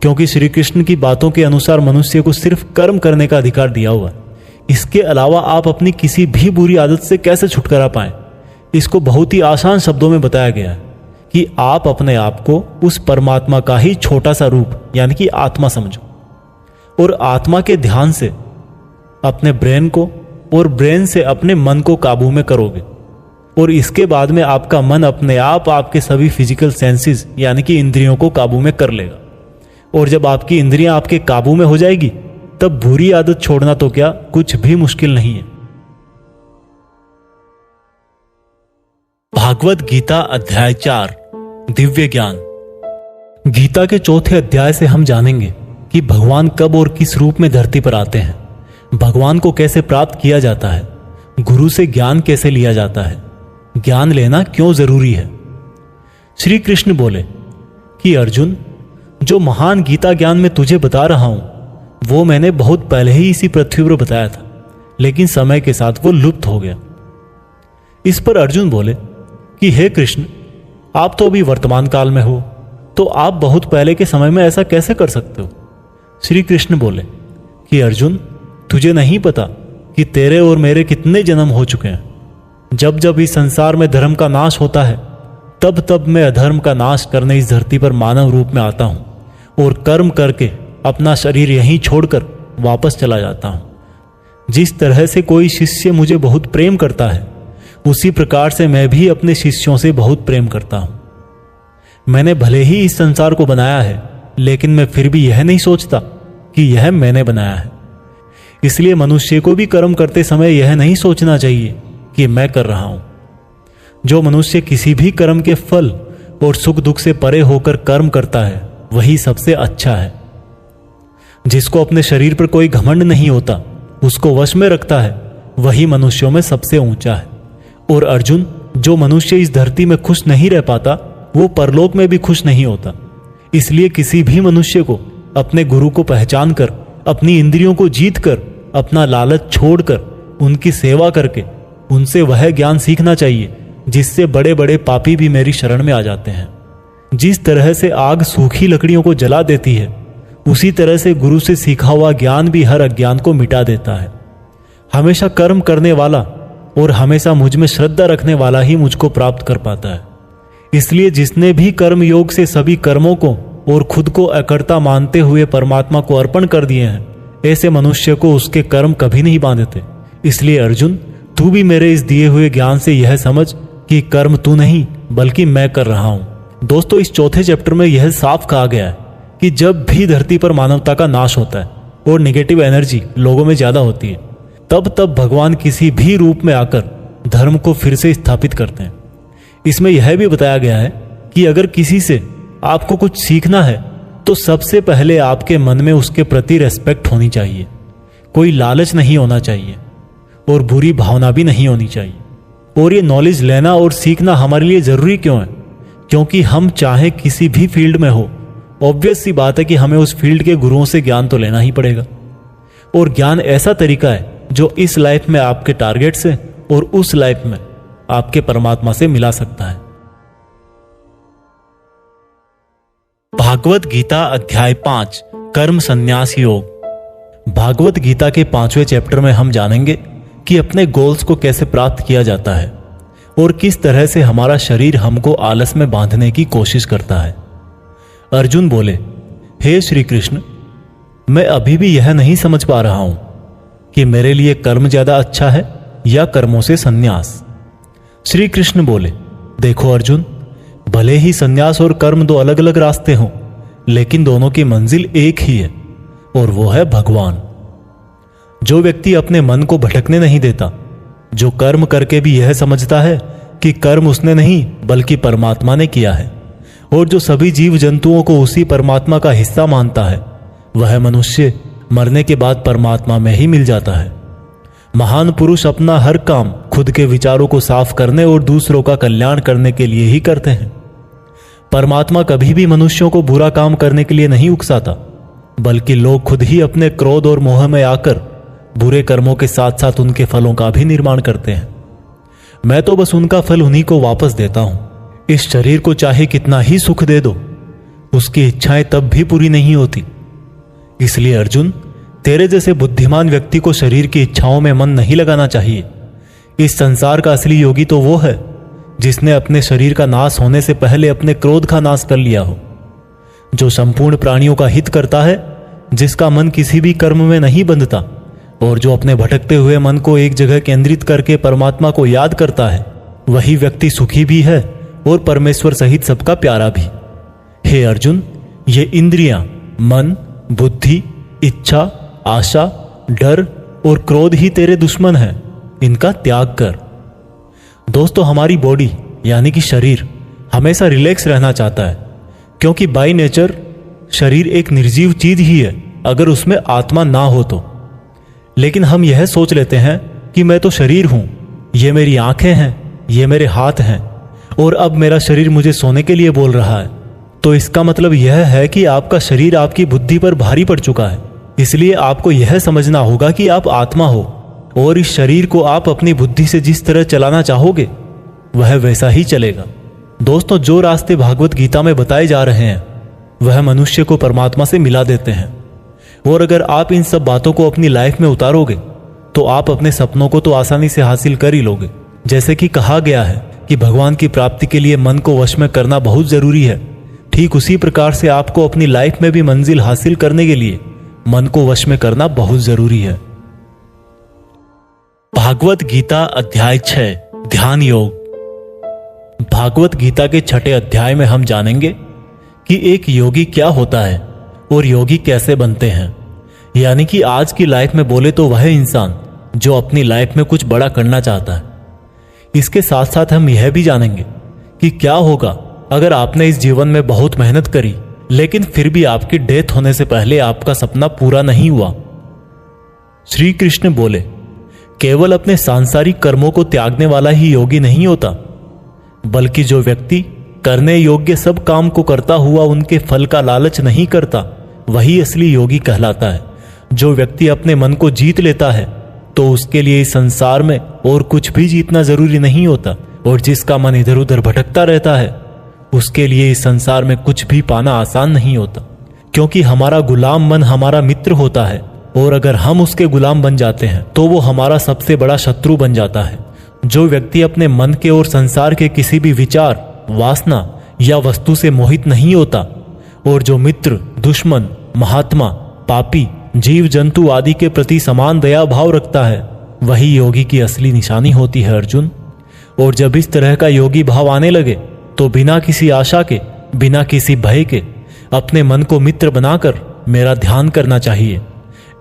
क्योंकि श्री कृष्ण की बातों के अनुसार मनुष्य को सिर्फ कर्म करने का अधिकार दिया हुआ है। इसके अलावा आप अपनी किसी भी बुरी आदत से कैसे छुटकारा पाएं, इसको बहुत ही आसान शब्दों में बताया गया है कि आप अपने आप को उस परमात्मा का ही छोटा सा रूप यानी कि आत्मा समझो, और आत्मा के ध्यान से अपने ब्रेन को और ब्रेन से अपने मन को काबू में करोगे, और इसके बाद में आपका मन अपने आप आपके सभी फिजिकल सेंसेस यानी कि इंद्रियों को काबू में कर लेगा। और जब आपकी इंद्रियां आपके काबू में हो जाएगी तब बुरी आदत छोड़ना तो क्या कुछ भी मुश्किल नहीं है। भागवत गीता अध्याय 4 दिव्य ज्ञान। गीता के चौथे अध्याय से हम जानेंगे कि भगवान कब और किस रूप में धरती पर आते हैं, भगवान को कैसे प्राप्त किया जाता है, गुरु से ज्ञान कैसे लिया जाता है, ज्ञान लेना क्यों जरूरी है। श्री कृष्ण बोले कि अर्जुन, जो महान गीता ज्ञान मैं तुझे बता रहा हूं वो मैंने बहुत पहले ही इसी पृथ्वी पर बताया था, लेकिन समय के साथ वो लुप्त हो गया। इस पर अर्जुन बोले कि हे कृष्ण, आप तो अभी वर्तमान काल में हो, तो आप बहुत पहले के समय में ऐसा कैसे कर सकते हो। श्री कृष्ण बोले कि अर्जुन, तुझे नहीं पता कि तेरे और मेरे कितने जन्म हो चुके हैं। जब जब इस संसार में धर्म का नाश होता है तब तब मैं अधर्म का नाश करने इस धरती पर मानव रूप में आता हूं और कर्म करके अपना शरीर यहीं छोड़कर वापस चला जाता हूं। जिस तरह से कोई शिष्य मुझे बहुत प्रेम करता है, उसी प्रकार से मैं भी अपने शिष्यों से बहुत प्रेम करता हूं। मैंने भले ही इस संसार को बनाया है, लेकिन मैं फिर भी यह नहीं सोचता कि यह मैंने बनाया है। इसलिए मनुष्य को भी कर्म करते समय यह नहीं सोचना चाहिए कि मैं कर रहा हूं। जो मनुष्य किसी भी कर्म के फल और सुख दुख से परे होकर कर्म करता है वही सबसे अच्छा है। जिसको अपने शरीर पर कोई घमंड नहीं होता, उसको वश में रखता है, वही मनुष्यों में सबसे ऊंचा है। और अर्जुन, जो मनुष्य इस धरती में खुश नहीं रह पाता वो परलोक में भी खुश नहीं होता। इसलिए किसी भी मनुष्य को अपने गुरु को पहचान कर, अपनी इंद्रियों को जीत कर, अपना लालच छोड़कर उनकी सेवा करके उनसे वह ज्ञान सीखना चाहिए जिससे बड़े बड़े पापी भी मेरी शरण में आ जाते हैं। जिस तरह से आग सूखी लकड़ियों को जला देती है, उसी तरह से गुरु से सीखा हुआ ज्ञान भी हर अज्ञान को मिटा देता है। हमेशा कर्म करने वाला और हमेशा मुझ में श्रद्धा रखने वाला ही मुझको प्राप्त कर पाता है। इसलिए जिसने भी कर्म योग से सभी कर्मों को और खुद को अकर्ता मानते हुए परमात्मा को अर्पण कर दिए हैं, ऐसे मनुष्य को उसके कर्म कभी नहीं बांधते। इसलिए अर्जुन, तू भी मेरे इस दिए हुए ज्ञान से यह समझ कि कर्म तू नहीं बल्कि मैं कर रहा हूं। दोस्तों, इस चौथे चैप्टर में यह साफ कहा गया है कि जब भी धरती पर मानवता का नाश होता है और निगेटिव एनर्जी लोगों में ज्यादा होती है, तब तब भगवान किसी भी रूप में आकर धर्म को फिर से स्थापित करते हैं। इसमें यह भी बताया गया है कि अगर किसी से आपको कुछ सीखना है तो सबसे पहले आपके मन में उसके प्रति रेस्पेक्ट होनी चाहिए, कोई लालच नहीं होना चाहिए और बुरी भावना भी नहीं होनी चाहिए। और ये नॉलेज लेना और सीखना हमारे लिए जरूरी क्यों है? क्योंकि हम चाहे किसी भी फील्ड में हो, ऑब्वियस सी बात है कि हमें उस फील्ड के गुरुओं से ज्ञान तो लेना ही पड़ेगा। और ज्ञान ऐसा तरीका है जो इस लाइफ में आपके टारगेट से और उस लाइफ में आपके परमात्मा से मिला सकता है। भागवत गीता अध्याय 5 कर्म संन्यास योग। भागवत गीता के 5वें चैप्टर में हम जानेंगे कि अपने गोल्स को कैसे प्राप्त किया जाता है और किस तरह से हमारा शरीर हमको आलस में बांधने की कोशिश करता है। अर्जुन बोले, हे श्री कृष्ण, मैं अभी भी यह नहीं समझ पा रहा हूं कि मेरे लिए कर्म ज्यादा अच्छा है या कर्मों से संन्यास। श्री कृष्ण बोले, देखो अर्जुन, भले ही संन्यास और कर्म दो अलग अलग रास्ते हों, लेकिन दोनों की मंजिल एक ही है और वो है भगवान। जो व्यक्ति अपने मन को भटकने नहीं देता, जो कर्म करके भी यह समझता है कि कर्म उसने नहीं बल्कि परमात्मा ने किया है, और जो सभी जीव जंतुओं को उसी परमात्मा का हिस्सा मानता है, वह मनुष्य मरने के बाद परमात्मा में ही मिल जाता है। महान पुरुष अपना हर काम खुद के विचारों को साफ करने और दूसरों का कल्याण करने के लिए ही करते हैं। परमात्मा कभी भी मनुष्यों को बुरा काम करने के लिए नहीं उकसाता, बल्कि लोग खुद ही अपने क्रोध और मोह में आकर बुरे कर्मों के साथ साथ उनके फलों का भी निर्माण करते हैं। मैं तो बस उनका फल उन्हीं को वापस देता हूं। इस शरीर को चाहे कितना ही सुख दे दो, उसकी इच्छाएं तब भी पूरी नहीं होती। इसलिए अर्जुन, तेरे जैसे बुद्धिमान व्यक्ति को शरीर की इच्छाओं में मन नहीं लगाना चाहिए। इस संसार का असली योगी तो वो है जिसने अपने शरीर का नाश होने से पहले अपने क्रोध का नाश कर लिया हो, जो संपूर्ण प्राणियों का हित करता है, जिसका मन किसी भी कर्म में नहीं बंधता और जो अपने भटकते हुए मन को एक जगह केंद्रित करके परमात्मा को याद करता है, वही व्यक्ति सुखी भी है और परमेश्वर सहित सबका प्यारा भी। हे अर्जुन, ये इंद्रियां, मन, बुद्धि, इच्छा, आशा, डर और क्रोध ही तेरे दुश्मन हैं। इनका त्याग कर। दोस्तों, हमारी बॉडी यानी कि शरीर हमेशा रिलैक्स रहना चाहता है, क्योंकि बाय नेचर शरीर एक निर्जीव चीज ही है अगर उसमें आत्मा ना हो तो। लेकिन हम यह सोच लेते हैं कि मैं तो शरीर हूं, ये मेरी आंखें हैं, ये मेरे हाथ हैं और अब मेरा शरीर मुझे सोने के लिए बोल रहा है। तो इसका मतलब यह है कि आपका शरीर आपकी बुद्धि पर भारी पड़ चुका है। इसलिए आपको यह समझना होगा कि आप आत्मा हो और इस शरीर को आप अपनी बुद्धि से जिस तरह चलाना चाहोगे वह वैसा ही चलेगा। दोस्तों, जो रास्ते भागवत गीता में बताए जा रहे हैं वह मनुष्य को परमात्मा से मिला देते हैं, और अगर आप इन सब बातों को अपनी लाइफ में उतारोगे तो आप अपने सपनों को तो आसानी से हासिल कर ही लोगे। जैसे कि कहा गया है कि भगवान की प्राप्ति के लिए मन को वश में करना बहुत जरूरी है, ठीक उसी प्रकार से आपको अपनी लाइफ में भी मंजिल हासिल करने के लिए मन को वश में करना बहुत जरूरी है। भागवत गीता अध्याय 6 ध्यान योग। भागवत गीता के 6ठे अध्याय में हम जानेंगे कि एक योगी क्या होता है और योगी कैसे बनते हैं। यानी कि आज की लाइफ में बोले तो वह इंसान जो अपनी लाइफ में कुछ बड़ा करना चाहता है। इसके साथ साथ हम यह भी जानेंगे कि क्या होगा अगर आपने इस जीवन में बहुत मेहनत करी लेकिन फिर भी आपकी डेथ होने से पहले आपका सपना पूरा नहीं हुआ। श्री कृष्ण बोले, केवल अपने सांसारिक कर्मों को त्यागने वाला ही योगी नहीं होता, बल्कि जो व्यक्ति करने योग्य सब काम को करता हुआ उनके फल का लालच नहीं करता, वही असली योगी कहलाता है। जो व्यक्ति अपने मन को जीत लेता है तो उसके लिए इस संसार में और कुछ भी जीतना जरूरी नहीं होता, और जिसका मन इधर उधर भटकता रहता है उसके लिए इस संसार में कुछ भी पाना आसान नहीं होता, क्योंकि हमारा गुलाम मन हमारा मित्र होता है, और अगर हम उसके गुलाम बन जाते हैं तो वो हमारा सबसे बड़ा शत्रु बन जाता है। जो व्यक्ति अपने मन के और संसार के किसी भी विचार, वासना या वस्तु से मोहित नहीं होता, और जो मित्र, दुश्मन, महात्मा, पापी, जीव जंतु आदि के प्रति समान दया भाव रखता है, वही योगी की असली निशानी होती है अर्जुन। और जब इस तरह का योगी भाव आने लगे तो बिना किसी आशा के, बिना किसी भय के अपने मन को मित्र बनाकर मेरा ध्यान करना चाहिए।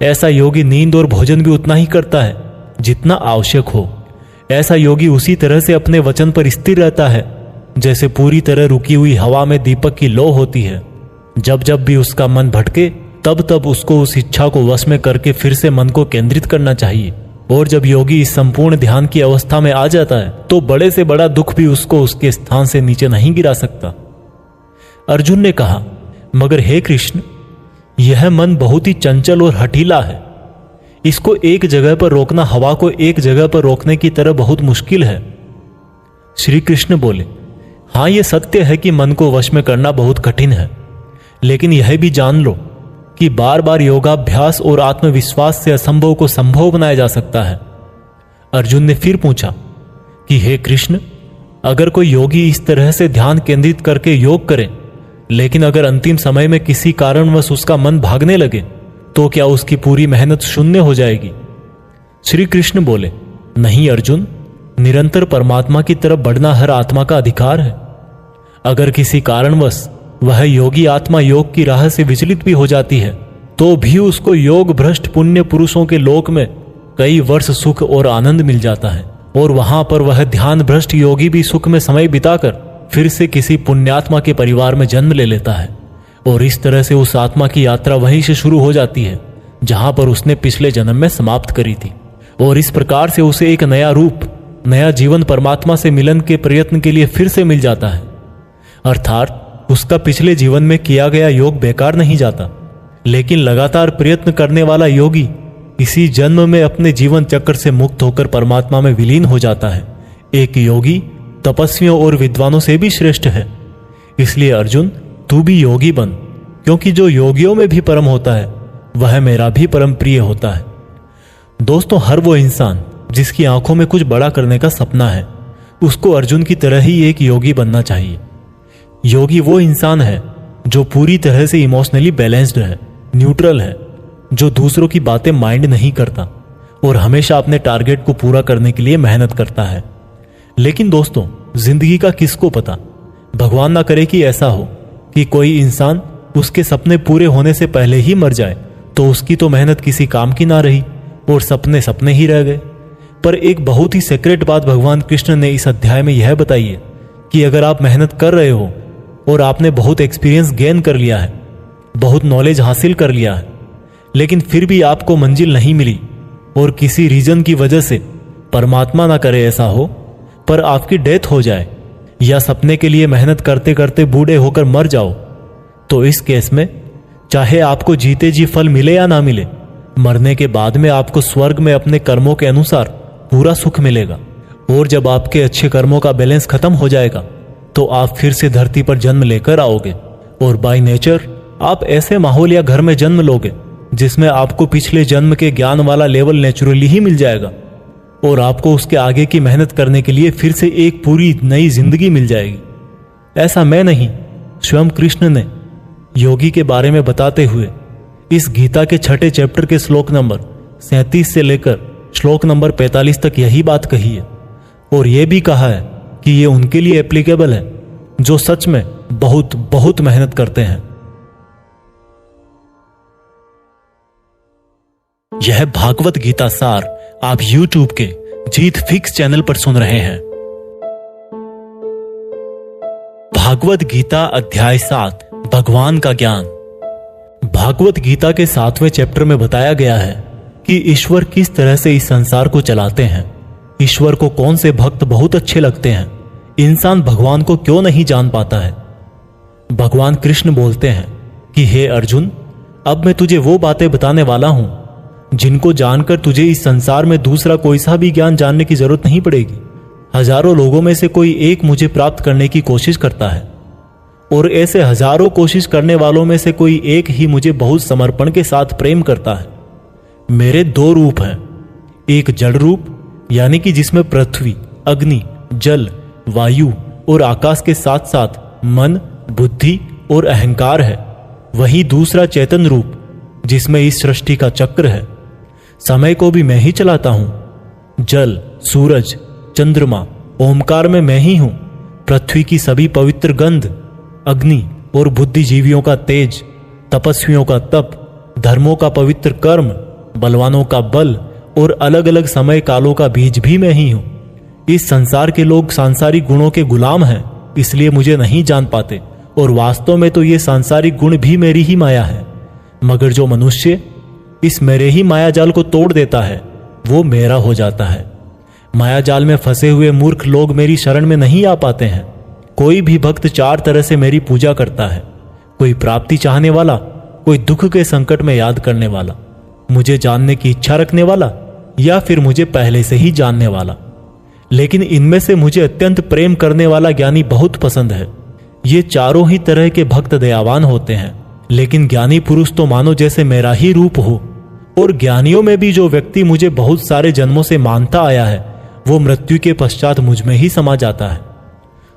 ऐसा योगी नींद और भोजन भी उतना ही करता है जितना आवश्यक हो। ऐसा योगी उसी तरह से अपने वचन पर स्थिर रहता है जैसे पूरी तरह रुकी हुई हवा में दीपक की लौ होती है। जब जब भी उसका मन भटके तब तब उसको उस इच्छा को वश में करके फिर से मन को केंद्रित करना चाहिए। और जब योगी इस संपूर्ण ध्यान की अवस्था में आ जाता है तो बड़े से बड़ा दुख भी उसको उसके स्थान से नीचे नहीं गिरा सकता। अर्जुन ने कहा, मगर हे कृष्ण, यह मन बहुत ही चंचल और हठीला है। इसको एक जगह पर रोकना हवा को एक जगह पर रोकने की तरह बहुत मुश्किल है। श्री कृष्ण बोले, हाँ, यह सत्य है कि मन को वश में करना बहुत कठिन है, लेकिन यह भी जान लो कि बार बार योगाभ्यास और आत्मविश्वास से असंभव को संभव बनाया जा सकता है। अर्जुन ने फिर पूछा कि हे कृष्ण, अगर कोई योगी इस तरह से ध्यान केंद्रित करके योग करे, लेकिन अगर अंतिम समय में किसी कारणवश उसका मन भागने लगे तो क्या उसकी पूरी मेहनत शून्य हो जाएगी? श्री कृष्ण बोले, नहीं अर्जुन, निरंतर परमात्मा की तरफ बढ़ना हर आत्मा का अधिकार है। अगर किसी कारणवश वह योगी आत्मा योग की राह से विचलित भी हो जाती है तो भी उसको योग भ्रष्ट पुण्य पुरुषों के लोक में कई वर्ष सुख और आनंद मिल जाता है, और वहां पर वह ध्यान भ्रष्ट योगी भी सुख में समय बिताकर फिर से किसी पुण्यात्मा के परिवार में जन्म ले लेता है। और इस तरह से उस आत्मा की यात्रा वहीं से शुरू हो जाती है जहां पर उसने पिछले जन्म में समाप्त करी थी, और इस प्रकार से उसे एक नया रूप, नया जीवन परमात्मा से मिलन के प्रयत्न के लिए फिर से मिल जाता है। अर्थात उसका पिछले जीवन में किया गया योग बेकार नहीं जाता, लेकिन लगातार प्रयत्न करने वाला योगी इसी जन्म में अपने जीवन चक्र से मुक्त होकर परमात्मा में विलीन हो जाता है। एक योगी तपस्वियों और विद्वानों से भी श्रेष्ठ है। इसलिए अर्जुन, तू भी योगी बन, क्योंकि जो योगियों में भी परम होता है वह मेरा भी परम प्रिय होता है। दोस्तों, हर वो इंसान जिसकी आंखों में कुछ बड़ा करने का सपना है, उसको अर्जुन की तरह ही एक योगी बनना चाहिए। योगी वो इंसान है जो पूरी तरह से इमोशनली बैलेंस्ड है, न्यूट्रल है, जो दूसरों की बातें माइंड नहीं करता और हमेशा अपने टारगेट को पूरा करने के लिए मेहनत करता है। लेकिन दोस्तों, जिंदगी का किसको पता, भगवान ना करे कि ऐसा हो कि कोई इंसान उसके सपने पूरे होने से पहले ही मर जाए, तो उसकी तो मेहनत किसी काम की ना रही और सपने सपने ही रह गए। पर एक बहुत ही सीक्रेट बात भगवान कृष्ण ने इस अध्याय में यह बताई है कि अगर आप मेहनत कर रहे हो और आपने बहुत एक्सपीरियंस गेन कर लिया है, बहुत नॉलेज हासिल कर लिया है, लेकिन फिर भी आपको मंजिल नहीं मिली और किसी रीजन की वजह से, परमात्मा ना करे ऐसा हो, पर आपकी डेथ हो जाए या सपने के लिए मेहनत करते करते बूढ़े होकर मर जाओ, तो इस केस में चाहे आपको जीते जी फल मिले या ना मिले, मरने के बाद में आपको स्वर्ग में अपने कर्मों के अनुसार पूरा सुख मिलेगा। और जब आपके अच्छे कर्मों का बैलेंस खत्म हो जाएगा तो आप फिर से धरती पर जन्म लेकर आओगे और बाय नेचर आप ऐसे माहौल या घर में जन्म लोगे जिसमें आपको पिछले जन्म के ज्ञान वाला लेवल नेचुरली ही मिल जाएगा और आपको उसके आगे की मेहनत करने के लिए फिर से एक पूरी नई जिंदगी मिल जाएगी। ऐसा मैं नहीं, स्वयं कृष्ण ने योगी के बारे में बताते हुए इस गीता के 6 चैप्टर के श्लोक नंबर 37 से लेकर श्लोक नंबर 45 तक यही बात कही है और यह भी कहा है कि ये उनके लिए एप्लीकेबल है जो सच में बहुत बहुत मेहनत करते हैं। यह भागवत गीता सार आप YouTube के जीत फिक्स चैनल पर सुन रहे हैं। भागवत गीता अध्याय 7 भगवान का ज्ञान। भागवत गीता के 7वें चैप्टर में बताया गया है कि ईश्वर किस तरह से इस संसार को चलाते हैं, ईश्वर को कौन से भक्त बहुत अच्छे लगते हैं, इंसान भगवान को क्यों नहीं जान पाता है। भगवान कृष्ण बोलते हैं कि हे अर्जुन, अब मैं तुझे वो बातें बताने वाला हूं जिनको जानकर तुझे इस संसार में दूसरा कोई सा भी ज्ञान जानने की जरूरत नहीं पड़ेगी। हजारों लोगों में से कोई एक मुझे प्राप्त करने की कोशिश करता है और ऐसे हजारों कोशिश करने वालों में से कोई एक ही मुझे बहुत समर्पण के साथ प्रेम करता है। मेरे 2 रूप हैं, एक जड़ रूप यानी कि जिसमें पृथ्वी, अग्नि, जल, वायु और आकाश के साथ साथ मन, बुद्धि और अहंकार है। वहीं दूसरा चेतन रूप जिसमें इस सृष्टि का चक्र है। समय को भी मैं ही चलाता हूं। जल, सूरज, चंद्रमा, ओमकार में मैं ही हूं। पृथ्वी की सभी पवित्र गंध, अग्नि और बुद्धिजीवियों का तेज, तपस्वियों का तप, धर्मों का पवित्र कर्म, बलवानों का बल और अलग अलग समय कालों का बीज भी मैं ही हूं। इस संसार के लोग सांसारिक गुणों के गुलाम हैं, इसलिए मुझे नहीं जान पाते और वास्तव में तो ये सांसारिक गुण भी मेरी ही माया है। मगर जो मनुष्य इस मेरे ही माया जाल को तोड़ देता है वो मेरा हो जाता है। माया जाल में फंसे हुए मूर्ख लोग मेरी शरण में नहीं आ पाते हैं। कोई भी भक्त 4 तरह से मेरी पूजा करता है, कोई प्राप्ति चाहने वाला, कोई दुख के संकट में याद करने वाला, मुझे जानने की इच्छा रखने वाला या फिर मुझे पहले से ही जानने वाला। लेकिन इनमें से मुझे अत्यंत प्रेम करने वाला ज्ञानी बहुत पसंद है। ये चारों ही तरह के भक्त दयावान होते हैं, लेकिन ज्ञानी पुरुष तो मानो जैसे मेरा ही रूप हो। और ज्ञानियों में भी जो व्यक्ति मुझे बहुत सारे जन्मों से मानता आया है वो मृत्यु के पश्चात मुझ में ही समा जाता है।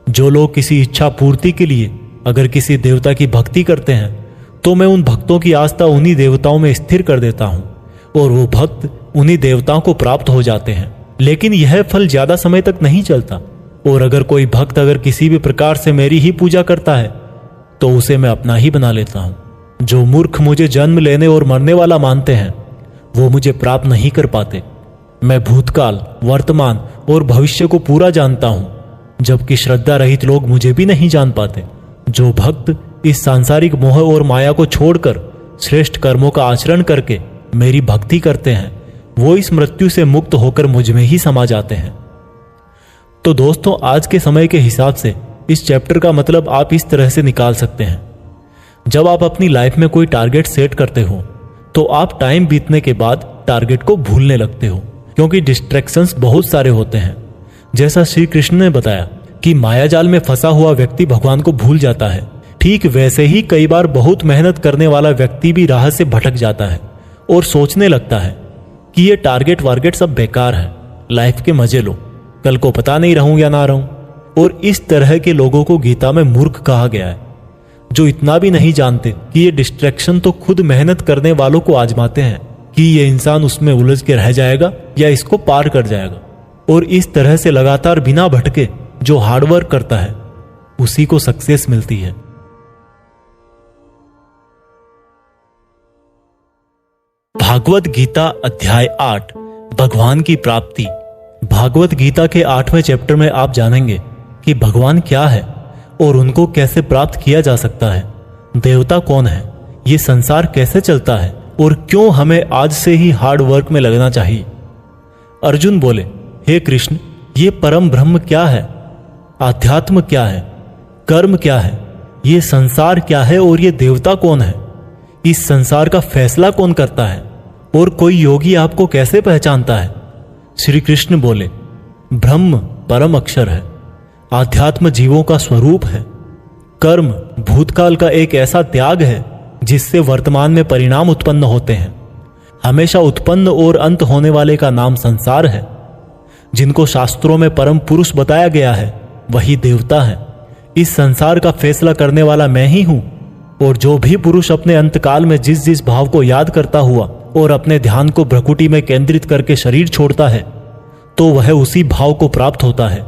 जो लोग किसी इच्छा पूर्ति के लिए अगर किसी देवता की भक्ति करते हैं तो मैं उन भक्तों की आस्था उन्हीं देवताओं में स्थिर कर देता हूं और वो भक्त उन्हीं देवताओं को प्राप्त हो जाते हैं। लेकिन यह फल ज्यादा समय तक नहीं चलता और अगर कोई भक्त अगर किसी भी प्रकार से मेरी ही पूजा करता है तो उसे मैं अपना ही बना लेता हूं। जो मूर्ख मुझे जन्म लेने और मरने वाला मानते हैं वो मुझे प्राप्त नहीं कर पाते। मैं भूतकाल, वर्तमान और भविष्य को पूरा जानता हूं, जबकि श्रद्धा रहित लोग मुझे भी नहीं जान पाते। जो भक्त इस सांसारिक मोह और माया को छोड़कर श्रेष्ठ कर्मों का आचरण करके मेरी भक्ति करते हैं वो इस मृत्यु से मुक्त होकर मुझ में ही समा जाते हैं। तो दोस्तों, आज के समय के हिसाब से इस चैप्टर का मतलब आप इस तरह से निकाल सकते हैं। जब आप अपनी लाइफ में कोई टारगेट सेट करते हो तो आप टाइम बीतने के बाद टारगेट को भूलने लगते हो, क्योंकि डिस्ट्रैक्शंस बहुत सारे होते हैं। जैसा श्री कृष्ण ने बताया कि मायाजाल में फंसा हुआ व्यक्ति भगवान को भूल जाता है, ठीक वैसे ही कई बार बहुत मेहनत करने वाला व्यक्ति भी राह से भटक जाता है और सोचने लगता है कि ये टारगेट वारगेट सब बेकार है, लाइफ के मजे लो, कल को पता नहीं रहूं या ना रहूं। और इस तरह के लोगों को गीता में मूर्ख कहा गया है, जो इतना भी नहीं जानते कि ये डिस्ट्रैक्शन तो खुद मेहनत करने वालों को आजमाते हैं कि ये इंसान उसमें उलझ के रह जाएगा या इसको पार कर जाएगा। और इस तरह से लगातार बिना भटके जो हार्डवर्क करता है उसी को सक्सेस मिलती है। भागवत गीता अध्याय 8 भगवान की प्राप्ति। भागवत गीता के 8वें चैप्टर में आप जानेंगे कि भगवान क्या है और उनको कैसे प्राप्त किया जा सकता है, देवता कौन है, ये संसार कैसे चलता है और क्यों हमें आज से ही हार्ड वर्क में लगना चाहिए। अर्जुन बोले, हे कृष्ण, ये परम ब्रह्म क्या है, आध्यात्म क्या है, कर्म क्या है, ये संसार क्या है और ये देवता कौन है, इस संसार का फैसला कौन करता है और कोई योगी आपको कैसे पहचानता है। श्री कृष्ण बोले, ब्रह्म परम अक्षर है, आध्यात्म जीवों का स्वरूप है, कर्म भूतकाल का एक ऐसा त्याग है जिससे वर्तमान में परिणाम उत्पन्न होते हैं। हमेशा उत्पन्न और अंत होने वाले का नाम संसार है। जिनको शास्त्रों में परम पुरुष बताया गया है वही देवता है। इस संसार का फैसला करने वाला मैं ही हूं। और जो भी पुरुष अपने अंतकाल में जिस जिस भाव को याद करता हुआ और अपने ध्यान को भ्रकुटी में केंद्रित करके शरीर छोड़ता है तो वह उसी भाव को प्राप्त होता है।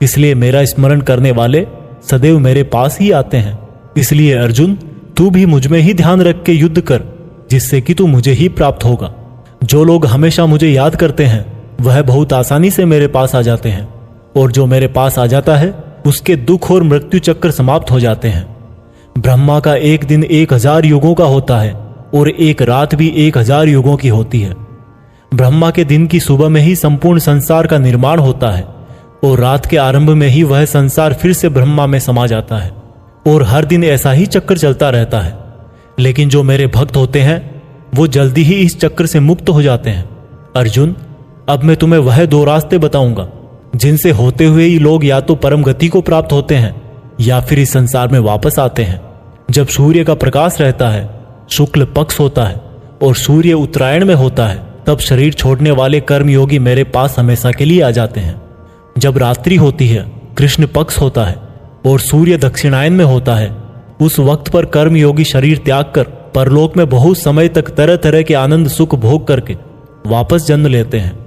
इसलिए मेरा स्मरण करने वाले सदैव मेरे पास ही आते हैं। इसलिए अर्जुन, तू भी मुझ में ही ध्यान रख के युद्ध कर, जिससे कि तू मुझे ही प्राप्त होगा। जो लोग हमेशा मुझे याद करते हैं वह बहुत आसानी से मेरे पास आ जाते हैं, और जो मेरे पास आ जाता है उसके दुख और मृत्यु चक्र समाप्त हो जाते हैं। ब्रह्मा का एक दिन 1000 युगों का होता है और एक रात भी 1000 युगों की होती है। ब्रह्मा के दिन की सुबह में ही संपूर्ण संसार का निर्माण होता है और रात के आरंभ में ही वह संसार फिर से ब्रह्मा में समा जाता है, और हर दिन ऐसा ही चक्र चलता रहता है। लेकिन जो मेरे भक्त होते हैं वो जल्दी ही इस चक्र से मुक्त हो जाते हैं। अर्जुन, अब मैं तुम्हें वह 2 रास्ते बताऊंगा जिनसे होते हुए ही लोग या तो परम गति को प्राप्त होते हैं या फिर इस संसार में वापस आते हैं। जब सूर्य का प्रकाश रहता है, शुक्ल पक्ष होता है और सूर्य उत्तरायण में होता है, तब शरीर छोड़ने वाले कर्मयोगी मेरे पास हमेशा के लिए आ जाते हैं। जब रात्रि होती है, कृष्ण पक्ष होता है और सूर्य दक्षिणायन में होता है, उस वक्त पर कर्मयोगी शरीर त्याग कर परलोक में बहुत समय तक तरह तरह के आनंद सुख भोग करके वापस जन्म लेते हैं।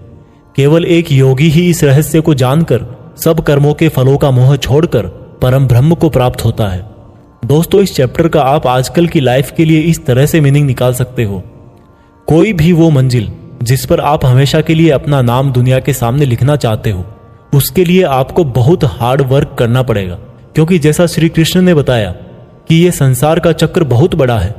केवल एक योगी ही इस रहस्य को जानकर सब कर्मों के फलों का मोह छोड़कर परम ब्रह्म को प्राप्त होता है। दोस्तों, इस चैप्टर का आप आजकल की लाइफ के लिए इस तरह से मीनिंग निकाल सकते हो, कोई भी वो मंजिल जिस पर आप हमेशा के लिए अपना नाम दुनिया के सामने लिखना चाहते हो, उसके लिए आपको बहुत हार्ड वर्क करना पड़ेगा। क्योंकि जैसा श्री कृष्ण ने बताया कि ये संसार का चक्र बहुत बड़ा है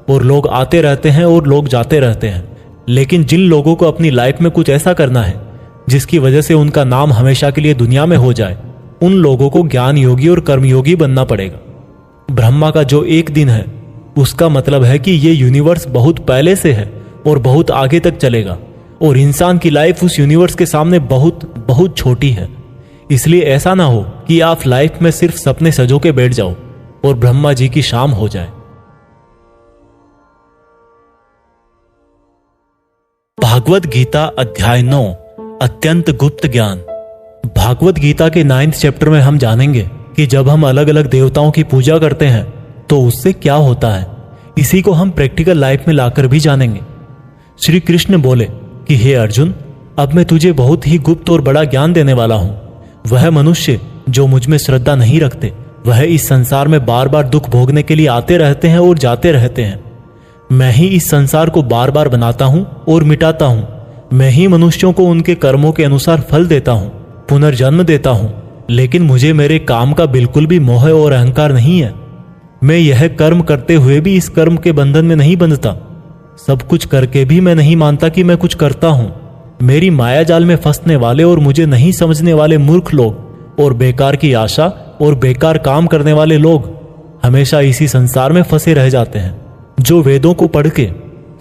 और लोग आते रहते हैं और लोग जाते रहते हैं। लेकिन जिन लोगों को अपनी लाइफ में कुछ ऐसा करना है जिसकी वजह से उनका नाम हमेशा के लिए दुनिया में हो जाए, उन लोगों को ज्ञान योगी और कर्मयोगी बनना पड़ेगा। ब्रह्मा का जो एक दिन है उसका मतलब है कि ये यूनिवर्स बहुत पहले से है और बहुत आगे तक चलेगा, और इंसान की लाइफ उस यूनिवर्स के सामने बहुत बहुत छोटी है। इसलिए ऐसा ना हो कि आप लाइफ में सिर्फ सपने सजो के बैठ जाओ और ब्रह्मा जी की शाम हो जाए। भागवत गीता अध्याय 9 अत्यंत गुप्त ज्ञान। भागवत गीता के 9th चैप्टर में हम जानेंगे कि जब हम अलग अलग देवताओं की पूजा करते हैं तो उससे क्या होता है। इसी को हम प्रैक्टिकल लाइफ में लाकर भी जानेंगे। श्री कृष्ण बोले कि हे अर्जुन, अब मैं तुझे बहुत ही गुप्त और बड़ा ज्ञान देने वाला हूं। वह मनुष्य जो मुझ में श्रद्धा नहीं रखते, वह इस संसार में बार बार दुख भोगने के लिए आते रहते हैं और जाते रहते हैं। मैं ही इस संसार को बार बार बनाता हूं और मिटाता हूं। मैं ही मनुष्यों को उनके कर्मों के अनुसार फल देता हूं, पुनर्जन्म देता हूं। लेकिन मुझे मेरे काम का बिल्कुल भी मोह और अहंकार नहीं है। मैं यह कर्म करते हुए भी इस कर्म के बंधन में नहीं बंधता। सब कुछ करके भी मैं नहीं मानता कि मैं कुछ करता हूं। मेरी माया जाल में फंसने वाले और मुझे नहीं समझने वाले मूर्ख लोग और बेकार की आशा और बेकार काम करने वाले लोग हमेशा इसी संसार में फंसे रह जाते हैं। जो वेदों को पढ़ के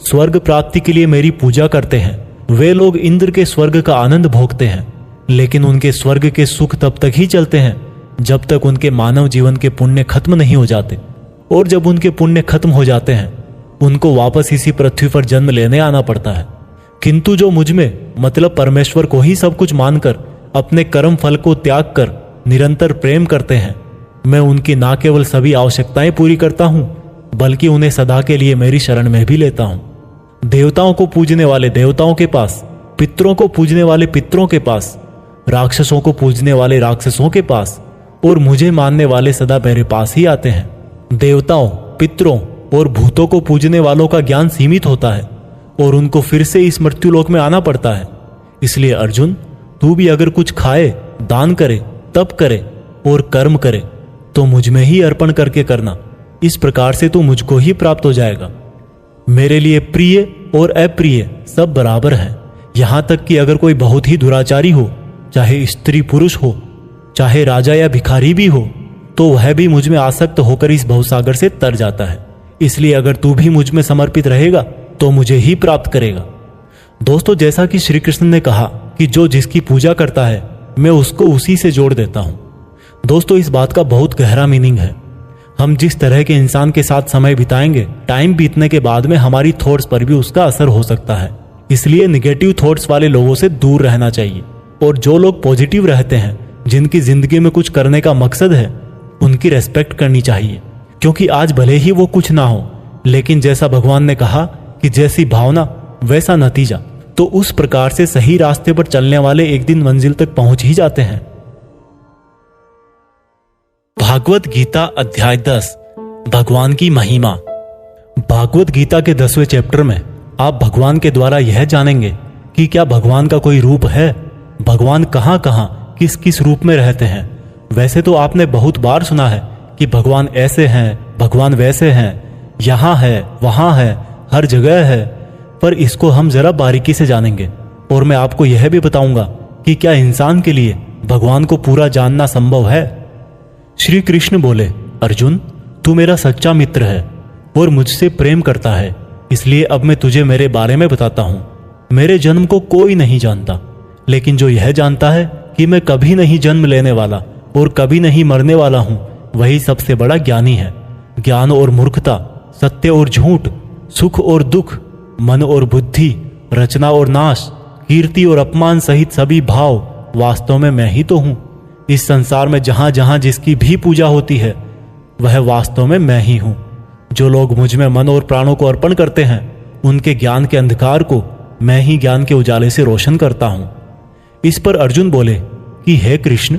स्वर्ग प्राप्ति के लिए मेरी पूजा करते हैं, वे लोग इंद्र के स्वर्ग का आनंद भोगते हैं। लेकिन उनके स्वर्ग के सुख तब तक ही चलते हैं जब तक उनके मानव जीवन के पुण्य खत्म नहीं हो जाते। और जब उनके पुण्य खत्म हो जाते हैं उनको वापस इसी पृथ्वी पर जन्म लेने आना पड़ता है। किंतु जो मुझ में मतलब परमेश्वर को ही सब कुछ मानकर अपने कर्म फल को त्याग कर निरंतर प्रेम करते हैं, मैं उनकी ना केवल सभी आवश्यकताएं पूरी करता हूं बल्कि उन्हें सदा के लिए मेरी शरण में भी लेता हूं। देवताओं को पूजने वाले देवताओं के पास, पितरों को पूजने वाले पितरों के पास, राक्षसों को पूजने वाले राक्षसों के पास और मुझे मानने वाले सदा मेरे पास ही आते हैं। देवताओं, पितरों और भूतों को पूजने वालों का ज्ञान सीमित होता है और उनको फिर से इस मृत्युलोक में आना पड़ता है। इसलिए अर्जुन, तू भी अगर कुछ खाए, दान करे, तप करे और कर्म करे तो मुझ में ही अर्पण करके करना। इस प्रकार से तू मुझको ही प्राप्त हो जाएगा। मेरे लिए प्रिय और अप्रिय सब बराबर है। यहां तक कि अगर कोई बहुत ही दुराचारी हो, चाहे स्त्री पुरुष हो, चाहे राजा या भिखारी भी हो, तो वह भी मुझ में आसक्त होकर इस भवसागर से तर जाता है। इसलिए अगर तू भी मुझ में समर्पित रहेगा तो मुझे ही प्राप्त करेगा। दोस्तों, जैसा कि श्री कृष्ण ने कहा कि जो जिसकी पूजा करता है मैं उसको उसी से जोड़ देता हूं। दोस्तों, इस बात का बहुत गहरा मीनिंग है। हम जिस तरह के इंसान के साथ समय बिताएंगे, टाइम बीतने के बाद में हमारी थॉट्स पर भी उसका असर हो सकता है। इसलिए निगेटिव थॉट्स वाले लोगों से दूर रहना चाहिए और जो लोग पॉजिटिव रहते हैं, जिनकी जिंदगी में कुछ करने का मकसद है, उनकी रेस्पेक्ट करनी चाहिए। क्योंकि आज भले ही वो कुछ ना हो, लेकिन जैसा भगवान ने कहा कि जैसी भावना वैसा नतीजा, तो उस प्रकार से सही रास्ते पर चलने वाले एक दिन मंजिल तक पहुंच ही जाते हैं। भागवत गीता अध्याय 10 भगवान की महिमा। भागवत गीता के 10वें चैप्टर में आप भगवान के द्वारा यह जानेंगे कि क्या भगवान का कोई रूप है, भगवान कहां कहां किस किस रूप में रहते हैं। वैसे तो आपने बहुत बार सुना है कि भगवान ऐसे हैं, भगवान वैसे हैं, यहां है, वहां है, हर जगह है, पर इसको हम जरा बारीकी से जानेंगे और मैं आपको यह भी बताऊंगा कि क्या इंसान के लिए भगवान को पूरा जानना संभव है। श्री कृष्ण बोले, अर्जुन, तू मेरा सच्चा मित्र है और मुझसे प्रेम करता है, इसलिए अब मैं तुझे मेरे बारे में बताता हूं। मेरे जन्म को कोई नहीं जानता, लेकिन जो यह जानता है कि मैं कभी नहीं जन्म लेने वाला और कभी नहीं मरने वाला हूं, वही सबसे बड़ा ज्ञानी है। ज्ञान और मूर्खता, सत्य और झूठ, सुख और दुख, मन और बुद्धि, रचना और नाश, कीर्ति और अपमान सहित सभी भाव वास्तव में मैं ही तो हूं। इस संसार में जहां जहां जिसकी भी पूजा होती है वह वास्तव में मैं ही हूं। जो लोग मुझ में मन और प्राणों को अर्पण करते हैं, उनके ज्ञान के अंधकार को मैं ही ज्ञान के उजाले से रोशन करता हूं। इस पर अर्जुन बोले कि हे कृष्ण,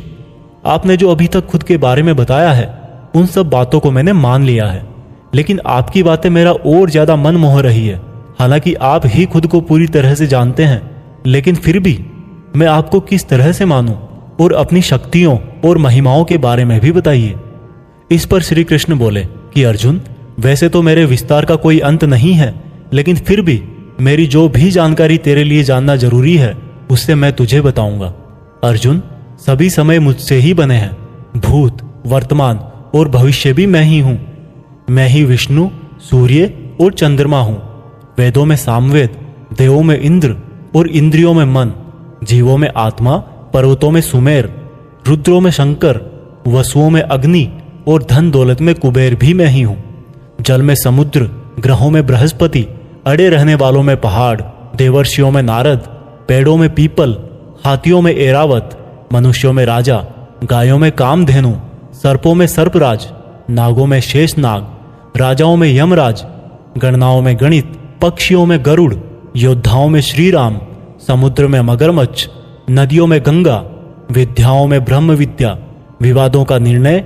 आपने जो अभी तक खुद के बारे में बताया है उन सब बातों को मैंने मान लिया है, लेकिन आपकी बातें मेरा और ज्यादा मन मोह रही है। हालांकि आप ही खुद को पूरी तरह से जानते हैं, लेकिन फिर भी मैं आपको किस तरह से मानूं, और अपनी शक्तियों और महिमाओं के बारे में भी बताइए। इस पर श्री कृष्ण बोले कि अर्जुन, वैसे तो मेरे विस्तार का कोई अंत नहीं है, लेकिन फिर भी मेरी जो भी जानकारी तेरे लिए जानना जरूरी है उससे मैं तुझे बताऊंगा। अर्जुन, सभी समय मुझसे ही बने हैं, भूत, वर्तमान और भविष्य भी मैं ही हूं। मैं ही विष्णु, सूर्य और चंद्रमा हूं। वेदों में सामवेद, देवों में इंद्र और इंद्रियों में मन, जीवों में आत्मा, पर्वतों में सुमेर, रुद्रों में शंकर, वसुओं में अग्नि और धन दौलत में कुबेर भी मैं ही हूं। जल में समुद्र, ग्रहों में बृहस्पति, अड़े रहने वालों में पहाड़, देवर्षियों में नारद, पेड़ों में पीपल, हाथियों में एरावत, मनुष्यों में राजा, गायों में कामधेनु, सर्पों में सर्पराज, नागों में शेषनाग, राजाओं में यमराज, गणनाओं में गणित, पक्षियों में गरुड़, योद्धाओं में श्रीराम, समुद्र में मगरमच्छ, नदियों में गंगा, विद्याओं में ब्रह्म विद्या, विवादों का निर्णय,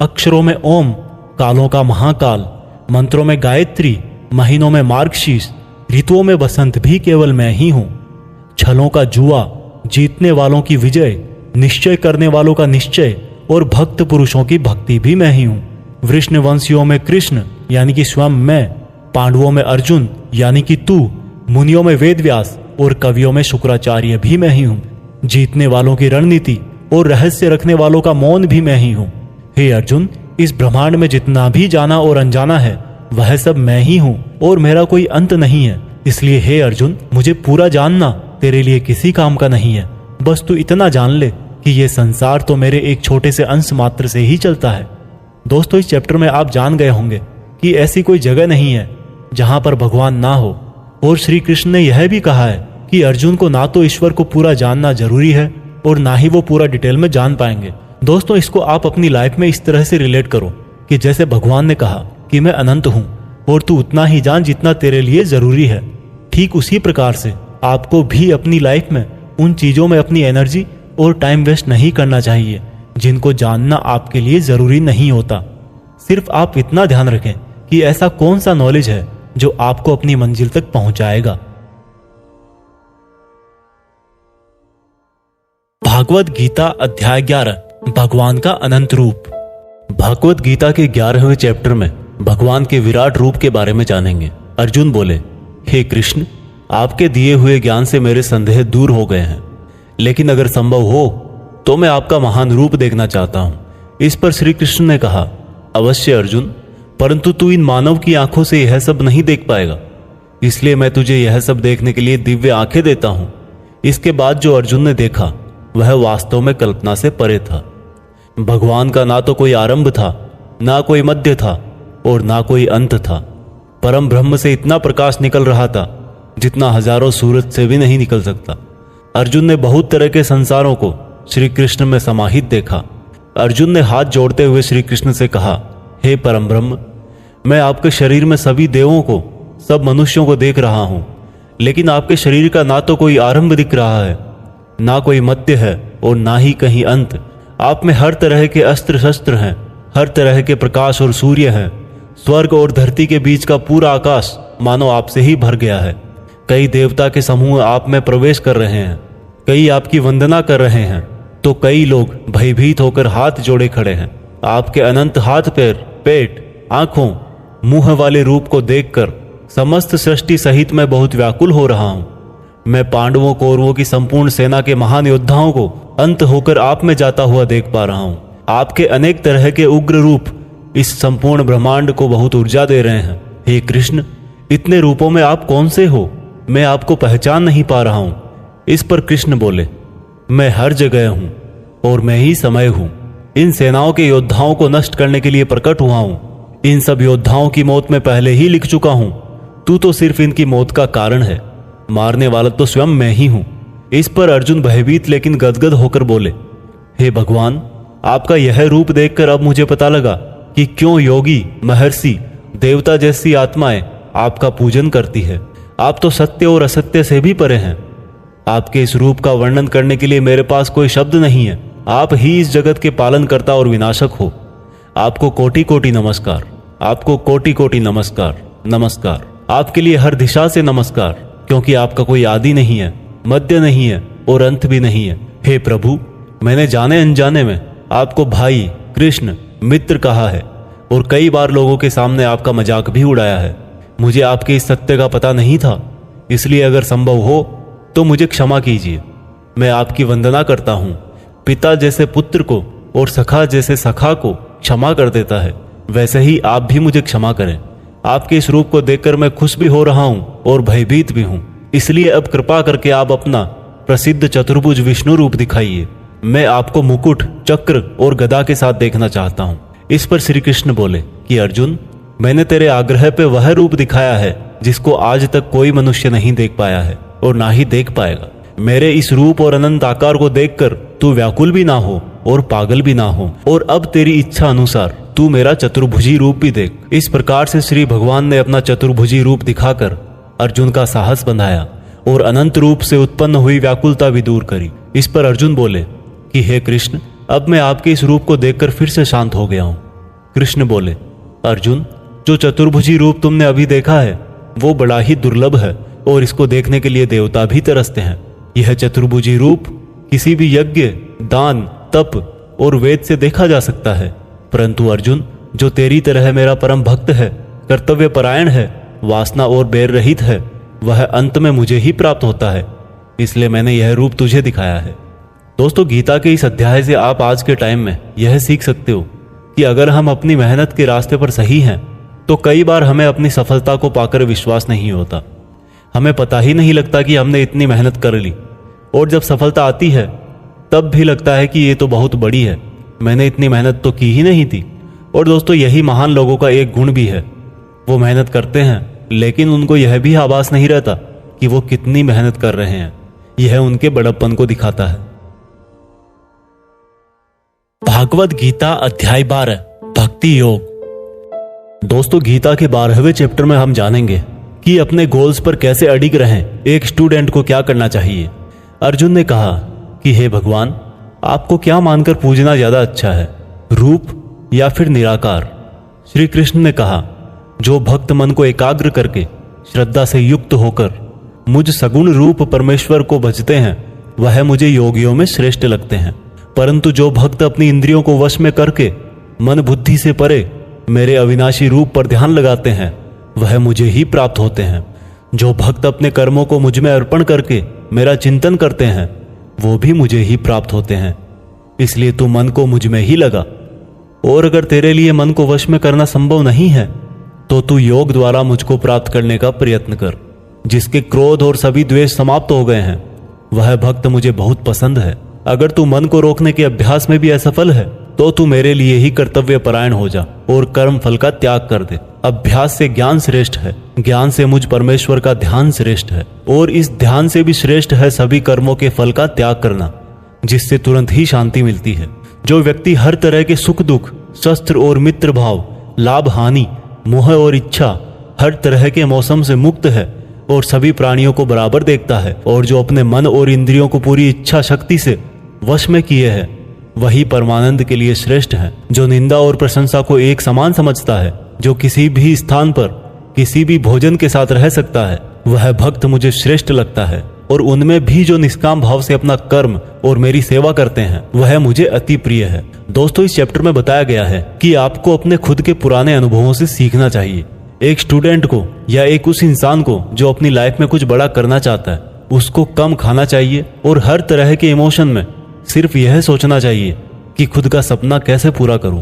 अक्षरों में ओम, कालों का महाकाल, मंत्रों में गायत्री, महीनों में मार्गशीर्ष, ऋतुओं में बसंत भी केवल मैं ही हूं। छलों का जुआ, जीतने वालों की विजय, निश्चय करने वालों का निश्चय और भक्त पुरुषों की भक्ति भी मैं ही हूं। वृष्णवंशियों में कृष्ण यानी कि स्वयं मैं, पांडवों में अर्जुन यानी कि तू, मुनियों में वेदव्यास और कवियों में शुक्राचार्य भी मैं ही हूं। जीतने वालों की रणनीति और रहस्य रखने वालों का मौन भी मैं ही हूं। हे अर्जुन, इस ब्रह्मांड में जितना भी जाना और अनजाना है वह सब मैं ही हूं और मेरा कोई अंत नहीं है। इसलिए हे अर्जुन, मुझे पूरा जानना तेरे लिए किसी काम का नहीं है। बस तू इतना जान ले कि यह संसार तो मेरे एक छोटे से अंश मात्र से ही चलता है। दोस्तों, इस चैप्टर में आप जान गए होंगे कि ऐसी कोई जगह नहीं है जहां पर भगवान ना हो। और श्री कृष्ण ने यह भी कहा है कि अर्जुन को ना तो ईश्वर को पूरा जानना जरूरी है और ना ही वो पूरा डिटेल में जान पाएंगे। दोस्तों, इसको आप अपनी लाइफ में इस तरह से रिलेट करो कि जैसे भगवान ने कहा कि मैं अनंत हूं और तू उतना ही जान जितना तेरे लिए जरूरी है। ठीक उसी प्रकार से आपको भी अपनी लाइफ में उन चीजों में अपनी एनर्जी और टाइम वेस्ट नहीं करना चाहिए जिनको जानना आपके लिए जरूरी नहीं होता। सिर्फ आप इतना ध्यान रखें कि ऐसा कौन सा नॉलेज है जो आपको अपनी मंजिल तक पहुंचाएगा। भागवत गीता अध्याय 11, भगवान का अनंत रूप। भागवत गीता के 11वें चैप्टर में भगवान के विराट रूप के बारे में जानेंगे। अर्जुन बोले, हे कृष्ण, आपके दिए हुए ज्ञान से मेरे संदेह दूर हो गए हैं, लेकिन अगर संभव हो तो मैं आपका महान रूप देखना चाहता हूं। इस पर श्री कृष्ण ने कहा, अवश्य अर्जुन, परंतु तू इन मानव की आंखों से यह सब नहीं देख पाएगा, इसलिए मैं तुझे यह सब देखने के लिए दिव्य आंखें देता हूं। इसके बाद जो अर्जुन ने देखा वह वास्तव में कल्पना से परे था। भगवान का ना तो कोई आरंभ था, ना कोई मध्य था और ना कोई अंत था। परम ब्रह्म से इतना प्रकाश निकल रहा था जितना हजारों सूरज से भी नहीं निकल सकता। अर्जुन ने बहुत तरह के संसारों को श्री कृष्ण में समाहित देखा। अर्जुन ने हाथ जोड़ते हुए श्री कृष्ण से कहा, हे परम ब्रह्म, मैं आपके शरीर में सभी देवों को, सब मनुष्यों को देख रहा हूं, लेकिन आपके शरीर का ना तो कोई आरंभ दिख रहा है, ना कोई मध्य है और ना ही कहीं अंत। आप में हर तरह के अस्त्र शस्त्र हैं, हर तरह के प्रकाश और सूर्य हैं। स्वर्ग और धरती के बीच का पूरा आकाश मानो आपसे ही भर गया है। कई देवता के समूह आप में प्रवेश कर रहे हैं, कई आपकी वंदना कर रहे हैं, तो कई लोग भयभीत होकर हाथ जोड़े खड़े हैं। आपके अनंत हाथ पैर, पेट, आंखों, मुंह वाले रूप को देखकर समस्त सृष्टि सहित मैं बहुत व्याकुल हो रहा हूं। मैं पांडवों कौरवों की संपूर्ण सेना के महान योद्धाओं को अंत होकर आप में जाता हुआ देख पा रहा हूं। आपके अनेक तरह के उग्र रूप इस संपूर्ण ब्रह्मांड को बहुत ऊर्जा दे रहे हैं। हे कृष्ण, इतने रूपों में आप कौन से हो? मैं आपको पहचान नहीं पा रहा हूं। इस पर कृष्ण बोले, मैं हर जगह हूं और मैं ही समय हूं। इन सेनाओं के योद्धाओं को नष्ट करने के लिए प्रकट हुआ हूं। इन सब योद्धाओं की मौत मैं पहले ही लिख चुका हूं। तू तो सिर्फ इनकी मौत का कारण है, मारने वाला तो स्वयं मैं ही हूं। इस पर अर्जुन भयभीत लेकिन गदगद होकर बोले, हे भगवान, आपका यह रूप देखकर अब मुझे पता लगा कि क्यों योगी, महर्षि, देवता जैसी आत्माएं आपका पूजन करती है। आप तो सत्य और असत्य से भी परे हैं। आपके इस रूप का वर्णन करने के लिए मेरे पास कोई शब्द नहीं है। आप ही इस जगत के पालनकर्ता और विनाशक हो। आपको कोटि कोटि नमस्कार, आपको कोटि कोटि नमस्कार, नमस्कार। आपके लिए हर दिशा से नमस्कार, क्योंकि आपका कोई आदि नहीं है, मध्य नहीं है और अंत भी नहीं है। हे प्रभु, मैंने जाने अनजाने में आपको भाई, कृष्ण, मित्र कहा है और कई बार लोगों के सामने आपका मजाक भी उड़ाया है। मुझे आपके इस सत्य का पता नहीं था, इसलिए अगर संभव हो तो मुझे क्षमा कीजिए। मैं आपकी वंदना करता हूँ। पिता जैसे पुत्र को और सखा जैसे सखा को क्षमा कर देता है, वैसे ही आप भी मुझे क्षमा करें। आपके इस रूप को देखकर मैं खुश भी हो रहा हूँ और भयभीत भी हूँ, इसलिए अब कृपा करके आप अपना प्रसिद्ध चतुर्भुज विष्णु रूप दिखाइए। मैं आपको मुकुट, चक्र और गदा के साथ देखना चाहता हूँ। इस पर श्री कृष्ण बोले कि अर्जुन, मैंने तेरे आग्रह पे वह रूप दिखाया है जिसको आज तक कोई मनुष्य नहीं देख पाया है और ना ही देख पाएगा। मेरे इस रूप और अनंत आकार को देखकर तू व्याकुल भी ना हो और पागल भी ना हो, और अब तेरी इच्छा अनुसार तू मेरा चतुर्भुजी रूप भी देख। इस प्रकार से श्री भगवान ने अपना चतुर्भुजी रूप दिखाकर अर्जुन का साहस बंधाया और अनंत रूप से उत्पन्न हुई व्याकुलता भी दूर करी। इस पर अर्जुन बोले कि हे कृष्ण, अब मैं आपके इस रूप को देखकर फिर से शांत हो गया हूं। कृष्ण बोले, अर्जुन, जो चतुर्भुजी रूप तुमने अभी देखा है वो बड़ा ही दुर्लभ है और इसको देखने के लिए देवता भी तरसते हैं। यह चतुर्भुजी रूप किसी भी यज्ञ, दान, तप और वेद से देखा जा सकता है, परंतु अर्जुन, जो तेरी तरह मेरा परम भक्त है, कर्तव्य परायण है, वासना और बैर रहित है, वह अंत में मुझे ही प्राप्त होता है। इसलिए मैंने यह रूप तुझे दिखाया है। दोस्तों, गीता के इस अध्याय से आप आज के टाइम में यह सीख सकते हो कि अगर हम अपनी मेहनत के रास्ते पर सही हैं तो कई बार हमें अपनी सफलता को पाकर विश्वास नहीं होता। हमें पता ही नहीं लगता कि हमने इतनी मेहनत कर ली, और जब सफलता आती है तब भी लगता है कि ये तो बहुत बड़ी है, मैंने इतनी मेहनत तो की ही नहीं थी। और दोस्तों यही महान लोगों का एक गुण भी है, वो मेहनत करते हैं लेकिन उनको यह भी आभास नहीं रहता कि वो कितनी मेहनत कर रहे हैं। यह उनके बड़प्पन को दिखाता है। भागवत गीता अध्याय 12 भक्ति योग। दोस्तों गीता के 12वें चैप्टर में हम जानेंगे कि अपने गोल्स पर कैसे अडिग रहें, एक स्टूडेंट को क्या करना चाहिए। अर्जुन ने कहा कि हे भगवान, आपको क्या मानकर पूजना ज्यादा अच्छा है, रूप या फिर निराकार। श्री कृष्ण ने कहा, जो भक्त मन को एकाग्र करके श्रद्धा से युक्त होकर मुझ सगुण रूप परमेश्वर को भजते हैं, वह मुझे योगियों में श्रेष्ठ लगते हैं। परंतु जो भक्त अपनी इंद्रियों को वश में करके मन बुद्धि से परे मेरे अविनाशी रूप पर ध्यान लगाते हैं, वह मुझे ही प्राप्त होते हैं। जो भक्त अपने कर्मों को मुझ में अर्पण करके मेरा चिंतन करते हैं, वो भी मुझे ही प्राप्त होते हैं। इसलिए तू मन को मुझ में ही लगा, और अगर तेरे लिए मन को वश में करना संभव नहीं है तो तू योग द्वारा मुझको प्राप्त करने का प्रयत्न कर। जिसके क्रोध और सभी द्वेष समाप्त हो गए हैं, वह भक्त मुझे बहुत पसंद है। अगर तू मन को रोकने के अभ्यास में भी असफल है तो तू मेरे लिए ही कर्तव्य परायण हो जा और कर्म फल का त्याग कर दे। अभ्यास से ज्ञान श्रेष्ठ है, ज्ञान से मुझ परमेश्वर का ध्यान श्रेष्ठ है, और इस ध्यान से भी श्रेष्ठ है सभी कर्मों के फल का त्याग करना, जिससे तुरंत ही शांति मिलती है। जो व्यक्ति हर तरह के सुख दुख, शस्त्र और मित्र भाव, लाभ हानि, मोह और इच्छा, हर तरह के मौसम से मुक्त है और सभी प्राणियों को बराबर देखता है, और जो अपने मन और इंद्रियों को पूरी इच्छा शक्ति से वश में किए है, वही परमानंद के लिए श्रेष्ठ है। जो निंदा और प्रशंसा को एक समान समझता है, जो किसी भी स्थान पर किसी भी भोजन के साथ रह सकता है, वह भक्त मुझे श्रेष्ठ लगता है। और उनमें भी जो निष्काम भाव से अपना कर्म और मेरी सेवा करते हैं, वह मुझे अति प्रिय है। दोस्तों इस चैप्टर में बताया गया है कि आपको अपने खुद के पुराने अनुभवों से सीखना चाहिए। एक स्टूडेंट को या एक उस इंसान को जो अपनी लाइफ में कुछ बड़ा करना चाहता है, उसको कम खाना चाहिए और हर तरह के इमोशन में सिर्फ यह सोचना चाहिए कि खुद का सपना कैसे पूरा करूं।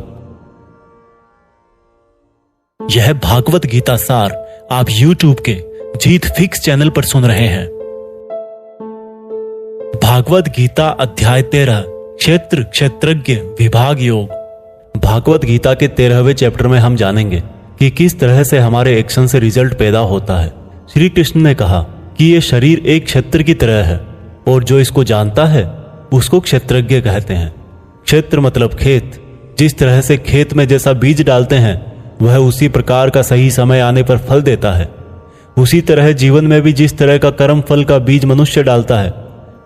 यह भागवत गीता सार आप YouTube के जीत फिक्स चैनल पर सुन रहे हैं। भागवत गीता अध्याय 13 क्षेत्र क्षेत्रज्ञ विभाग योग। भागवत गीता के 13वें चैप्टर में हम जानेंगे कि किस तरह से हमारे एक्शन से रिजल्ट पैदा होता है। श्री कृष्ण ने कहा कि यह शरीर एक क्षेत्र की तरह है, और जो इसको जानता है उसको क्षेत्रज्ञ कहते हैं। क्षेत्र मतलब खेत। जिस तरह से खेत में जैसा बीज डालते हैं, वह उसी प्रकार का सही समय आने पर फल देता है। उसी तरह जीवन में भी जिस तरह का कर्म फल का बीज मनुष्य डालता है,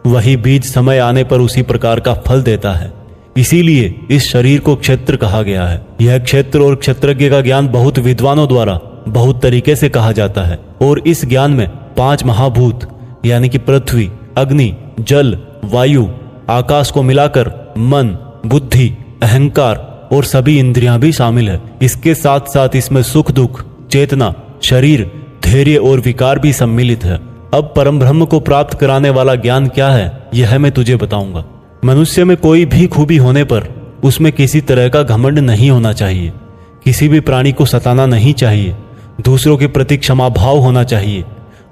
वही बीज समय आने पर उसी प्रकार का फल देता है। इसीलिए इस शरीर को क्षेत्र कहा गया है। यह क्षेत्र और क्षेत्रज्ञ का ज्ञान बहुत विद्वानों द्वारा बहुत तरीके से कहा जाता है, और इस ज्ञान में 5 महाभूत यानी कि पृथ्वी, अग्नि, जल, वायु, आकाश को मिलाकर मन, बुद्धि, अहंकार और सभी इंद्रियां भी शामिल है। इसके साथ साथ इसमें सुख दुख, चेतना, शरीर, धैर्य और विकार भी सम्मिलित है। अब परम ब्रह्म को प्राप्त कराने वाला ज्ञान क्या है, यह मैं तुझे बताऊंगा। मनुष्य में कोई भी खूबी होने पर उसमें किसी तरह का घमंड नहीं होना चाहिए। किसी भी प्राणी को सताना नहीं चाहिए। दूसरों के प्रति क्षमा भाव होना चाहिए।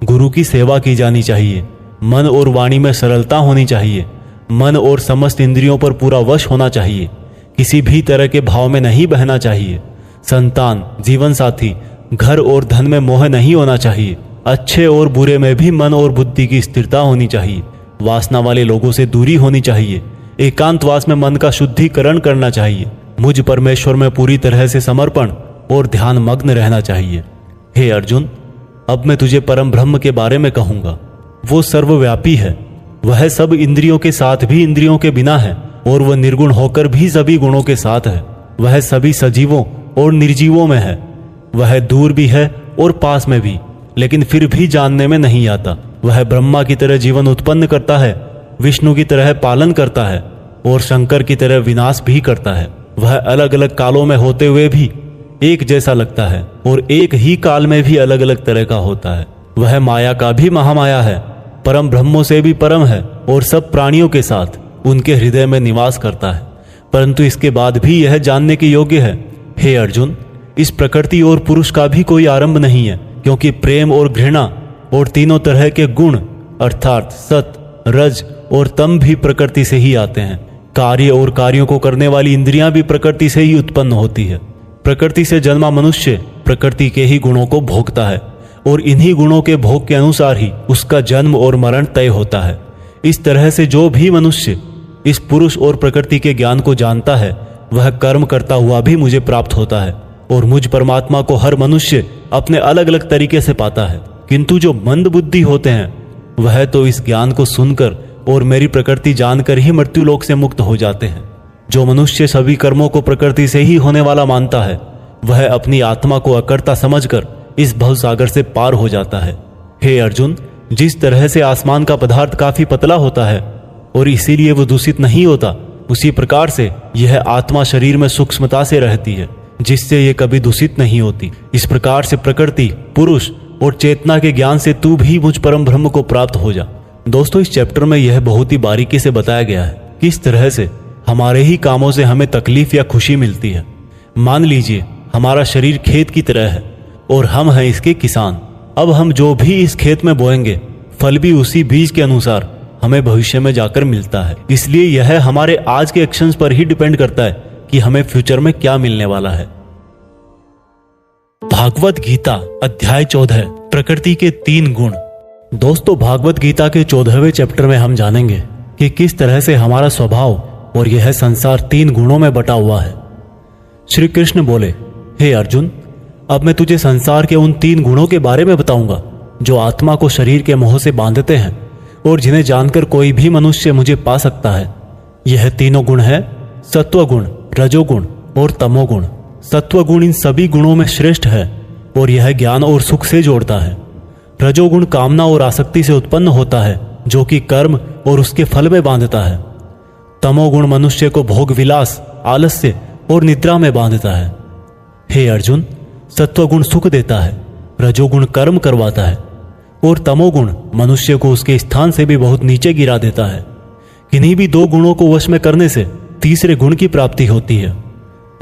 गुरु की सेवा की जानी चाहिए। मन और वाणी में सरलता होनी चाहिए। मन और समस्त इंद्रियों पर पूरा वश होना चाहिए। किसी भी तरह के भाव में नहीं बहना चाहिए। संतान, जीवन साथी, घर और धन में मोह नहीं होना चाहिए। अच्छे और बुरे में भी मन और बुद्धि की स्थिरता होनी चाहिए। वासना वाले लोगों से दूरी होनी चाहिए। एकांतवास में मन का शुद्धिकरण करना चाहिए। मुझ परमेश्वर में पूरी तरह से समर्पण और ध्यान मग्न रहना चाहिए। हे अर्जुन, अब मैं तुझे परम ब्रह्म के बारे में कहूंगा। वो सर्वव्यापी है। वह सब इंद्रियों के साथ भी इंद्रियों के बिना है, और वह निर्गुण होकर भी सभी गुणों के साथ है। वह सभी सजीवों और निर्जीवों में है। वह दूर भी है और पास में भी, लेकिन फिर भी जानने में नहीं आता। वह ब्रह्मा की तरह जीवन उत्पन्न करता है, विष्णु की तरह पालन करता है, और शंकर की तरह विनाश भी करता है। वह अलग अलग कालों में होते हुए भी एक जैसा लगता है, और एक ही काल में भी अलग अलग तरह का होता है। वह माया का भी महामाया है, परम ब्रह्मों से भी परम है, और सब प्राणियों के साथ उनके हृदय में निवास करता है। परंतु इसके बाद भी यह जानने के योग्य है, हे अर्जुन, इस प्रकृति और पुरुष का भी कोई आरंभ नहीं है, क्योंकि प्रेम और घृणा और तीनों तरह के गुण अर्थात सत, रज और तम भी प्रकृति से ही आते हैं। कार्य और कार्यों को करने वाली इंद्रियां भी प्रकृति से ही उत्पन्न होती है। प्रकृति से जन्मा मनुष्य प्रकृति के ही गुणों को भोगता है और इन्हीं गुणों के भोग के अनुसार ही उसका जन्म और मरण तय होता है। इस तरह से जो भी मनुष्य इस पुरुष और प्रकृति के ज्ञान को जानता है वह कर्म करता हुआ भी मुझे प्राप्त होता है और मुझ परमात्मा को हर मनुष्य अपने अलग अलग तरीके से पाता है। किंतु जो मंद बुद्धि होते हैं वह तो इस ज्ञान को सुनकर और मेरी प्रकृति जानकर ही मृत्यु लोक से मुक्त हो जाते हैं। जो मनुष्य सभी कर्मों को प्रकृति से ही होने वाला मानता है वह अपनी आत्मा को अकर्ता समझकर इस भवसागर से पार हो जाता है। हे अर्जुन, जिस तरह से आसमान का पदार्थ काफी पतला होता है और इसीलिए वो दूषित नहीं होता, उसी प्रकार से यह आत्मा शरीर में सूक्ष्मता से रहती है जिससे ये कभी दूषित नहीं होती। इस प्रकार से प्रकृति, पुरुष और चेतना के ज्ञान से तू भी मुझ परम ब्रह्म को प्राप्त हो जा। दोस्तों, इस चैप्टर में यह बहुत ही बारीकी से बताया गया है कि किस तरह से हमारे ही कामों से हमें तकलीफ या खुशी मिलती है। मान लीजिए हमारा शरीर खेत की तरह है और हम हैं इसके किसान। अब हम जो भी इस खेत में बोएंगे फल भी उसी बीज के अनुसार हमें भविष्य में जाकर मिलता है। इसलिए यह हमारे आज के एक्शंस पर ही डिपेंड करता है कि हमें फ्यूचर में क्या मिलने वाला है। भागवत गीता अध्याय 14 प्रकृति के 3 गुण। दोस्तों, भागवत गीता के 14वें चैप्टर में हम जानेंगे कि किस तरह से हमारा स्वभाव और यह संसार 3 गुणों में बटा हुआ है। श्री कृष्ण बोले, हे अर्जुन, अब मैं तुझे संसार के उन 3 गुणों के बारे में बताऊंगा जो आत्मा को शरीर के मोह से बांधते हैं और जिन्हें जानकर कोई भी मनुष्य मुझे पा सकता है। यह तीनों गुण है सत्वगुण, रजोगुण और तमोगुण। सत्वगुण इन सभी गुणों में श्रेष्ठ है और यह ज्ञान और सुख से जोड़ता है। रजोगुण कामना और आसक्ति से उत्पन्न होता है जो कि कर्म और उसके फल में बांधता है। तमोगुण मनुष्य को भोग विलास, आलस्य और निद्रा में बांधता है। हे अर्जुन, सत्वगुण सुख देता है, रजोगुण कर्म करवाता है और तमोगुण मनुष्य को उसके स्थान से भी बहुत नीचे गिरा देता है। किन्हीं भी 2 गुणों को वश में करने से तीसरे गुण की प्राप्ति होती है।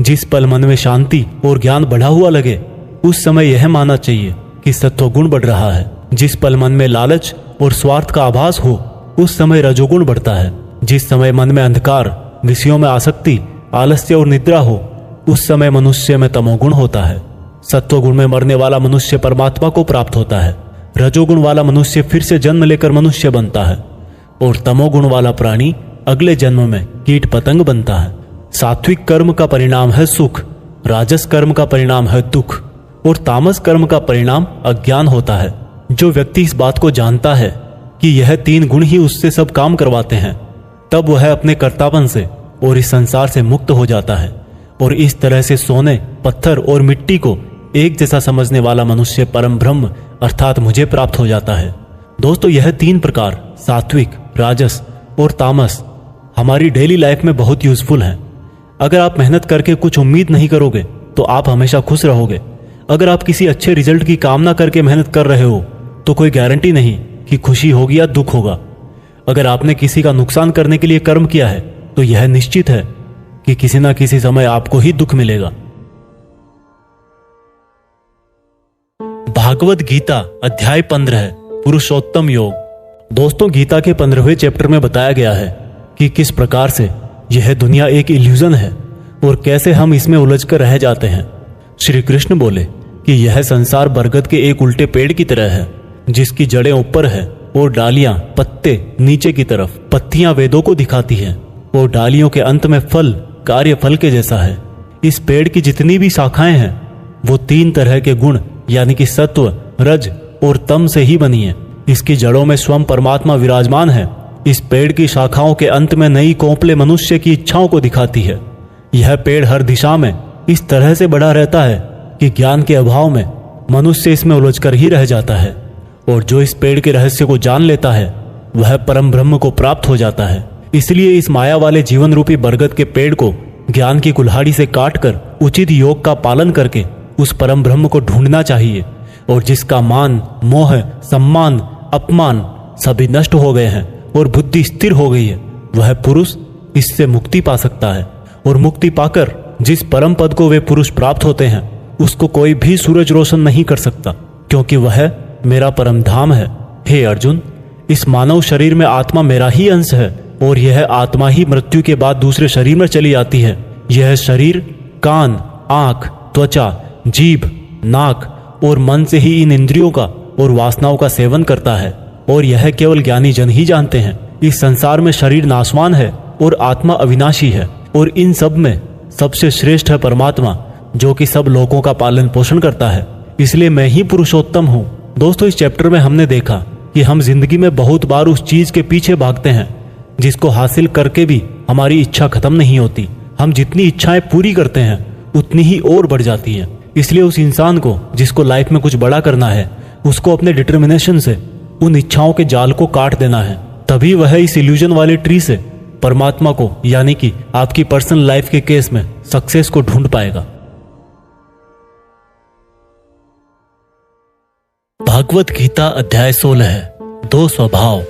जिस पल मन में शांति और ज्ञान बढ़ा हुआ लगे उस समय यह मानना चाहिए कि सत्वगुण बढ़ रहा है। जिस पल मन में लालच और स्वार्थ का आभास हो उस समय रजोगुण बढ़ता है। जिस समय मन में अंधकार, विषयों में आसक्ति, आलस्य और निद्रा हो उस समय मनुष्य में तमोगुण होता है। सत्वगुण में मरने वाला मनुष्य परमात्मा को प्राप्त होता है। रजोगुण वाला मनुष्य फिर से जन्म लेकर मनुष्य बनता है और तमोगुण वाला प्राणी अगले जन्म में कीट पतंग बनता है। सात्विक कर्म का परिणाम है सुख, राजस कर्म का परिणाम है दुख और तामस कर्म का परिणाम अज्ञान होता है। जो व्यक्ति इस बात को जानता है कि यह 3 गुण ही उससे सब काम करवाते हैं, तब वह अपने कर्तापन से और इस संसार से मुक्त हो जाता है और इस तरह से सोने, पत्थर और मिट्टी को एक जैसा समझने वाला मनुष्य परम ब्रह्म अर्थात मुझे प्राप्त हो जाता है। दोस्तों, यह 3 प्रकार सात्विक, राजस और तामस हमारी डेली लाइफ में बहुत यूजफुल हैं। अगर आप मेहनत करके कुछ उम्मीद नहीं करोगे तो आप हमेशा खुश रहोगे। अगर आप किसी अच्छे रिजल्ट की कामना करके मेहनत कर रहे हो तो कोई गारंटी नहीं कि खुशी होगी या दुख होगा। अगर आपने किसी का नुकसान करने के लिए कर्म किया है तो यह निश्चित है कि किसी न किसी समय आपको ही दुख मिलेगा। भागवत गीता अध्याय 15 पुरुषोत्तम योग। दोस्तों, गीता के 15वें चैप्टर में बताया गया है कि किस प्रकार से यह दुनिया एक इल्यूजन है और कैसे हम इसमें उलझकर रह जाते हैं। श्री कृष्ण बोले कि यह संसार बरगद के एक उल्टे पेड़ की तरह है जिसकी जड़ें ऊपर है और डालियां, पत्ते नीचे की तरफ। पत्तियां वेदों को दिखाती हैं और डालियों के अंत में फल कार्य फल के जैसा है। इस पेड़ की जितनी भी शाखाएं हैं वो 3 तरह के गुण यानी कि सत्व, रज और तम से ही बनी है। इसकी जड़ों में स्वयं परमात्मा विराजमान है। इस पेड़ की शाखाओं के अंत में नई कोंपले मनुष्य की इच्छाओं को दिखाती है। यह पेड़ हर दिशा में इस तरह से बढ़ा रहता है कि ज्ञान के अभाव में मनुष्य इसमें उलझकर ही रह जाता है और जो इस पेड़ के रहस्य को जान लेता है वह परम ब्रह्म को प्राप्त हो जाता है। इसलिए इस माया वाले जीवन रूपी बरगद के पेड़ को ज्ञान की कुल्हाड़ी से काटकर उचित योग का पालन करके उस परम ब्रह्म को ढूंढना चाहिए और जिसका मान, मोह, सम्मान, अपमान सभी नष्ट हो गए हैं और बुद्धि स्थिर हो गई है, वह पुरुष इससे मुक्ति पा सकता है। और मुक्ति पाकर जिस परम पद को वे पुरुष प्राप्त होते हैं उसको कोई भी सूरज रोशन नहीं कर सकता, क्योंकि वह मेरा परम धाम है। हे अर्जुन, इस मानव शरीर में आत्मा मेरा ही अंश है और यह आत्मा ही मृत्यु के बाद दूसरे शरीर में चली आती है। यह शरीर कान, आंख, त्वचा, जीभ, नाक और मन से ही इन इंद्रियों का और वासनाओं का सेवन करता है। और यह केवल ज्ञानी जन ही जानते हैं। इस संसार में शरीर नाशवान है और आत्मा अविनाशी है, और इन सब में सबसे श्रेष्ठ है परमात्मा, जो कि सब लोगों का पालन पोषण करता है। इसलिए मैं ही पुरुषोत्तम हूँ। दोस्तों, इस चैप्टर में हमने देखा कि हम जिंदगी में बहुत बार उस चीज के पीछे भागते हैं जिसको हासिल करके भी हमारी इच्छा खत्म नहीं होती। हम जितनी इच्छाएं पूरी करते हैं उतनी ही और बढ़ जाती हैं। इसलिए उस इंसान को जिसको लाइफ में कुछ बड़ा करना है, उसको अपने डिटर्मिनेशन से उन इच्छाओं के जाल को काट देना है। तभी वह इस इल्यूजन वाले ट्री से परमात्मा को, यानी कि आपकी पर्सनल लाइफ के केस में सक्सेस को ढूंढ पाएगा। भागवत गीता अध्याय 16 है, 2 स्वभाव।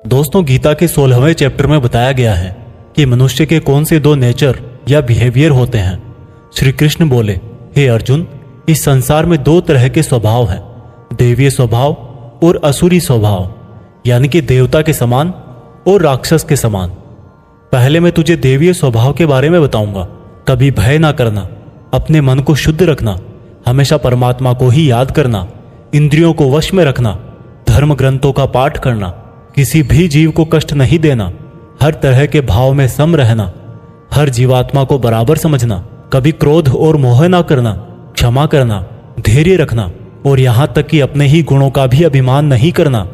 दोस्तों, गीता के 16वें चैप्टर में बताया गया है कि मनुष्य के कौन से 2 नेचर या बिहेवियर होते हैं। श्री कृष्ण बोले, हे अर्जुन, इस संसार में 2 तरह के स्वभाव हैं, देवीय स्वभाव और असुरी स्वभाव, यानी कि देवता के समान और राक्षस के समान। पहले मैं तुझे देवीय स्वभाव के बारे में बताऊंगा। कभी भय ना करना, अपने मन को शुद्ध रखना, हमेशा परमात्मा को ही याद करना, इंद्रियों को वश में रखना, धर्म ग्रंथों का पाठ करना, किसी भी जीव को कष्ट नहीं देना, हर तरह के भाव में सम रहना, हर जीवात्मा को बराबर समझना, कभी क्रोध और मोह ना करना, क्षमा करना, धैर्य रखना, और यहाँ तक कि अपने ही गुणों का भी अभिमान नहीं करना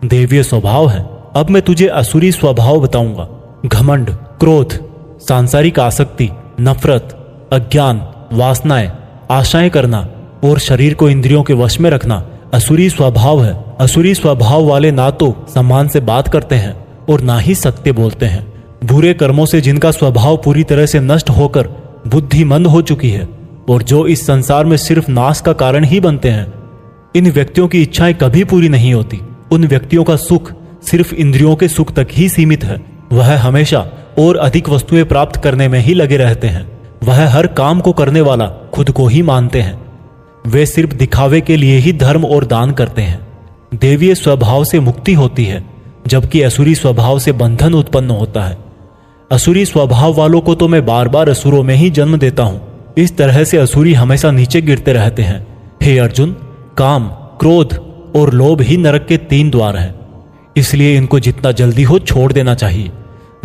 देवीय स्वभाव है। अब मैं तुझे असुरी स्वभाव बताऊंगा। घमंड, क्रोध, सांसारिक आसक्ति, नफरत, अज्ञान, वासनाएं, आशाएं करना और शरीर को इंद्रियों के वश में रखना असुरी स्वभाव है। असुरी स्वभाव वाले ना तो सम्मान से बात करते हैं और ना ही सत्य बोलते हैं। बुरे कर्मों से जिनका स्वभाव पूरी तरह से नष्ट होकर बुद्धि मंद हो चुकी है और जो इस संसार में सिर्फ नाश का कारण ही बनते हैं, इन व्यक्तियों की इच्छाएं कभी पूरी नहीं होती। उन व्यक्तियों का सुख सिर्फ इंद्रियों के सुख तक ही सीमित है। वह हमेशा और अधिक वस्तुएं प्राप्त करने में ही लगे रहते हैं। वह हर काम को करने वाला खुद को ही मानते हैं। वे सिर्फ दिखावे के लिए ही धर्म और दान करते हैं। देवीय स्वभाव से मुक्ति होती है, जबकि असुरी स्वभाव से बंधन उत्पन्न होता है। असुरी स्वभाव वालों को तो मैं बार बार असुरों में ही जन्म देता हूं। इस तरह से असुरी हमेशा नीचे गिरते रहते हैं। हे अर्जुन, काम, क्रोध और लोभ ही नरक के 3 द्वार हैं। इसलिए इनको जितना जल्दी हो छोड़ देना चाहिए।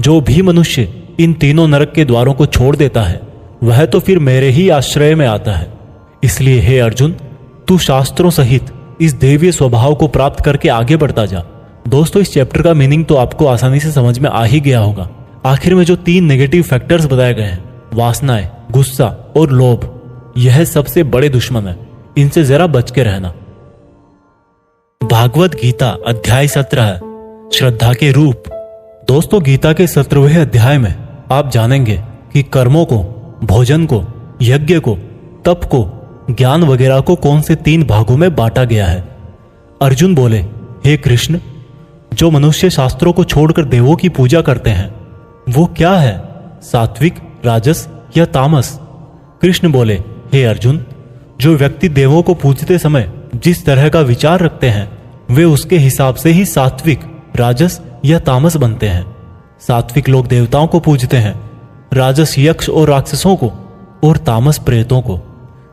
जो भी मनुष्य इन तीनों नरक के द्वारों को छोड़ देता है, वह तो फिर मेरे ही आश्रय में आता है। इसलिए हे अर्जुन, तू शास्त्रों सहित इस देवीय स्वभाव को प्राप्त करके आगे बढ़ता जा। दोस्तों, इस चैप्टर का मीनिंग तो आपको आसानी से समझ में आ ही गया होगा। आखिर में जो 3 नेगेटिव फैक्टर्स बताए गए हैं, वासनाएं, गुस्सा और लोभ, यह सबसे बड़े दुश्मन है। इनसे जरा बच के रहना। भागवत गीता अध्याय 17, श्रद्धा के रूप। दोस्तों, गीता के 17वें अध्याय में आप जानेंगे कि कर्मों को, भोजन को, यज्ञ को, तप को, ज्ञान वगैरह को कौन से 3 भागों में बांटा गया है। अर्जुन बोले, हे कृष्ण, जो मनुष्य शास्त्रों को छोड़कर देवों की पूजा करते हैं, वो क्या है, सात्विक, राजस या तामस? कृष्ण बोले, हे अर्जुन, जो व्यक्ति देवों को पूजते समय जिस तरह का विचार रखते हैं, वे उसके हिसाब से ही सात्विक, राजस या तामस बनते हैं। सात्विक लोग देवताओं को पूजते हैं, राजस यक्ष और राक्षसों को, और तामस प्रेतों को।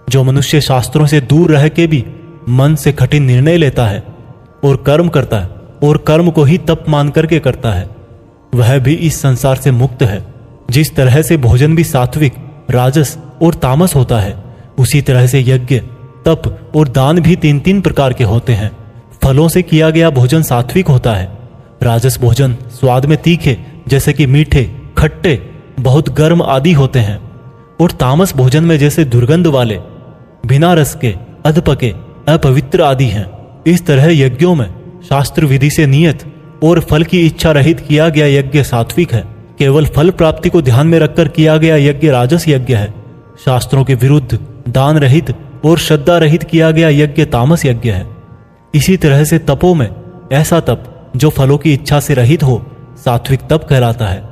जो मनुष्य शास्त्रों से दूर रह के भी मन से कठिन निर्णय लेता है और कर्म करता है और कर्म को ही तप मान करके करता है, वह भी इस संसार से मुक्त है। जिस तरह से भोजन भी सात्विक, राजस और तामस होता है, उसी तरह से यज्ञ, तप और दान भी 3-3 प्रकार के होते हैं। फलों से किया गया भोजन सात्विक होता है। राजस भोजन स्वाद में तीखे, जैसे कि मीठे, खट्टे, बहुत गर्म आदि होते हैं, और तामस भोजन में जैसे दुर्गंध वाले, बिना रस के, अधपके, अपवित्र आदि हैं। इस तरह यज्ञों में शास्त्र विधि से नियत और फल की इच्छा रहित किया गया यज्ञ सात्विक है। केवल फल प्राप्ति को ध्यान में रखकर किया गया यज्ञ राजस यज्ञ है। शास्त्रों के विरुद्ध, दान रहित और श्रद्धा रहित किया गया यज्ञ तामस यज्ञ है। इसी तरह से तपों में ऐसा तप जो फलों की इच्छा से रहित हो, सात्विक तप कहलाता है।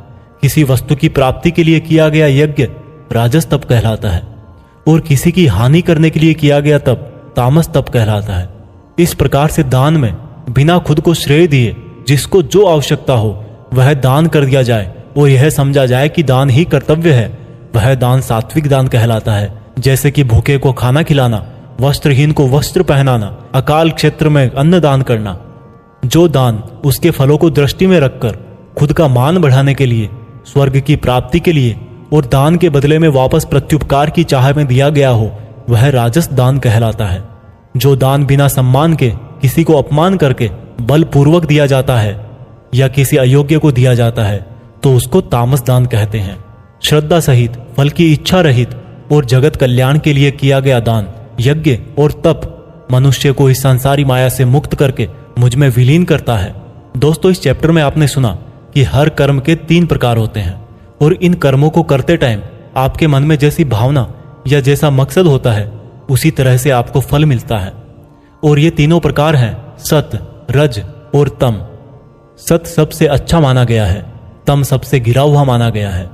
किसी वस्तु की प्राप्ति के लिए किया गया यज्ञ राजस तप कहलाता है, और किसी की हानि करने के लिए किया गया तप तामस तप कहलाता है। इस प्रकार से दान में बिना खुद को श्रेय दिए जिसको जो आवश्यकता हो वह दान कर दिया जाए और यह समझा जाए कि दान ही कर्तव्य है, वह दान सात्विक दान कहलाता है। जैसे कि भूखे को खाना खिलाना, वस्त्रहीन को वस्त्र पहनाना, अकाल क्षेत्र में अन्न दान करना। जो दान उसके फलों को दृष्टि में रखकर खुद का मान बढ़ाने के लिए, स्वर्ग की प्राप्ति के लिए और दान के बदले में वापस प्रत्युपकार की चाह में दिया गया हो, वह राजस दान कहलाता है। जो दान बिना सम्मान के किसी को अपमान करके बलपूर्वक दिया जाता है या किसी अयोग्य को दिया जाता है तो उसको तामस दान कहते हैं। श्रद्धा सहित, फल की इच्छा रहित और जगत कल्याण के लिए किया गया दान, यज्ञ और तप मनुष्य को इस संसारी माया से मुक्त करके मुझ में विलीन करता है। दोस्तों, इस चैप्टर में आपने सुना कि हर कर्म के 3 प्रकार होते हैं और इन कर्मों को करते टाइम आपके मन में जैसी भावना या जैसा मकसद होता है उसी तरह से आपको फल मिलता है। और ये तीनों प्रकार हैं सत, रज और तम। सत सबसे अच्छा माना गया है, तम सबसे गिरा हुआ माना गया है।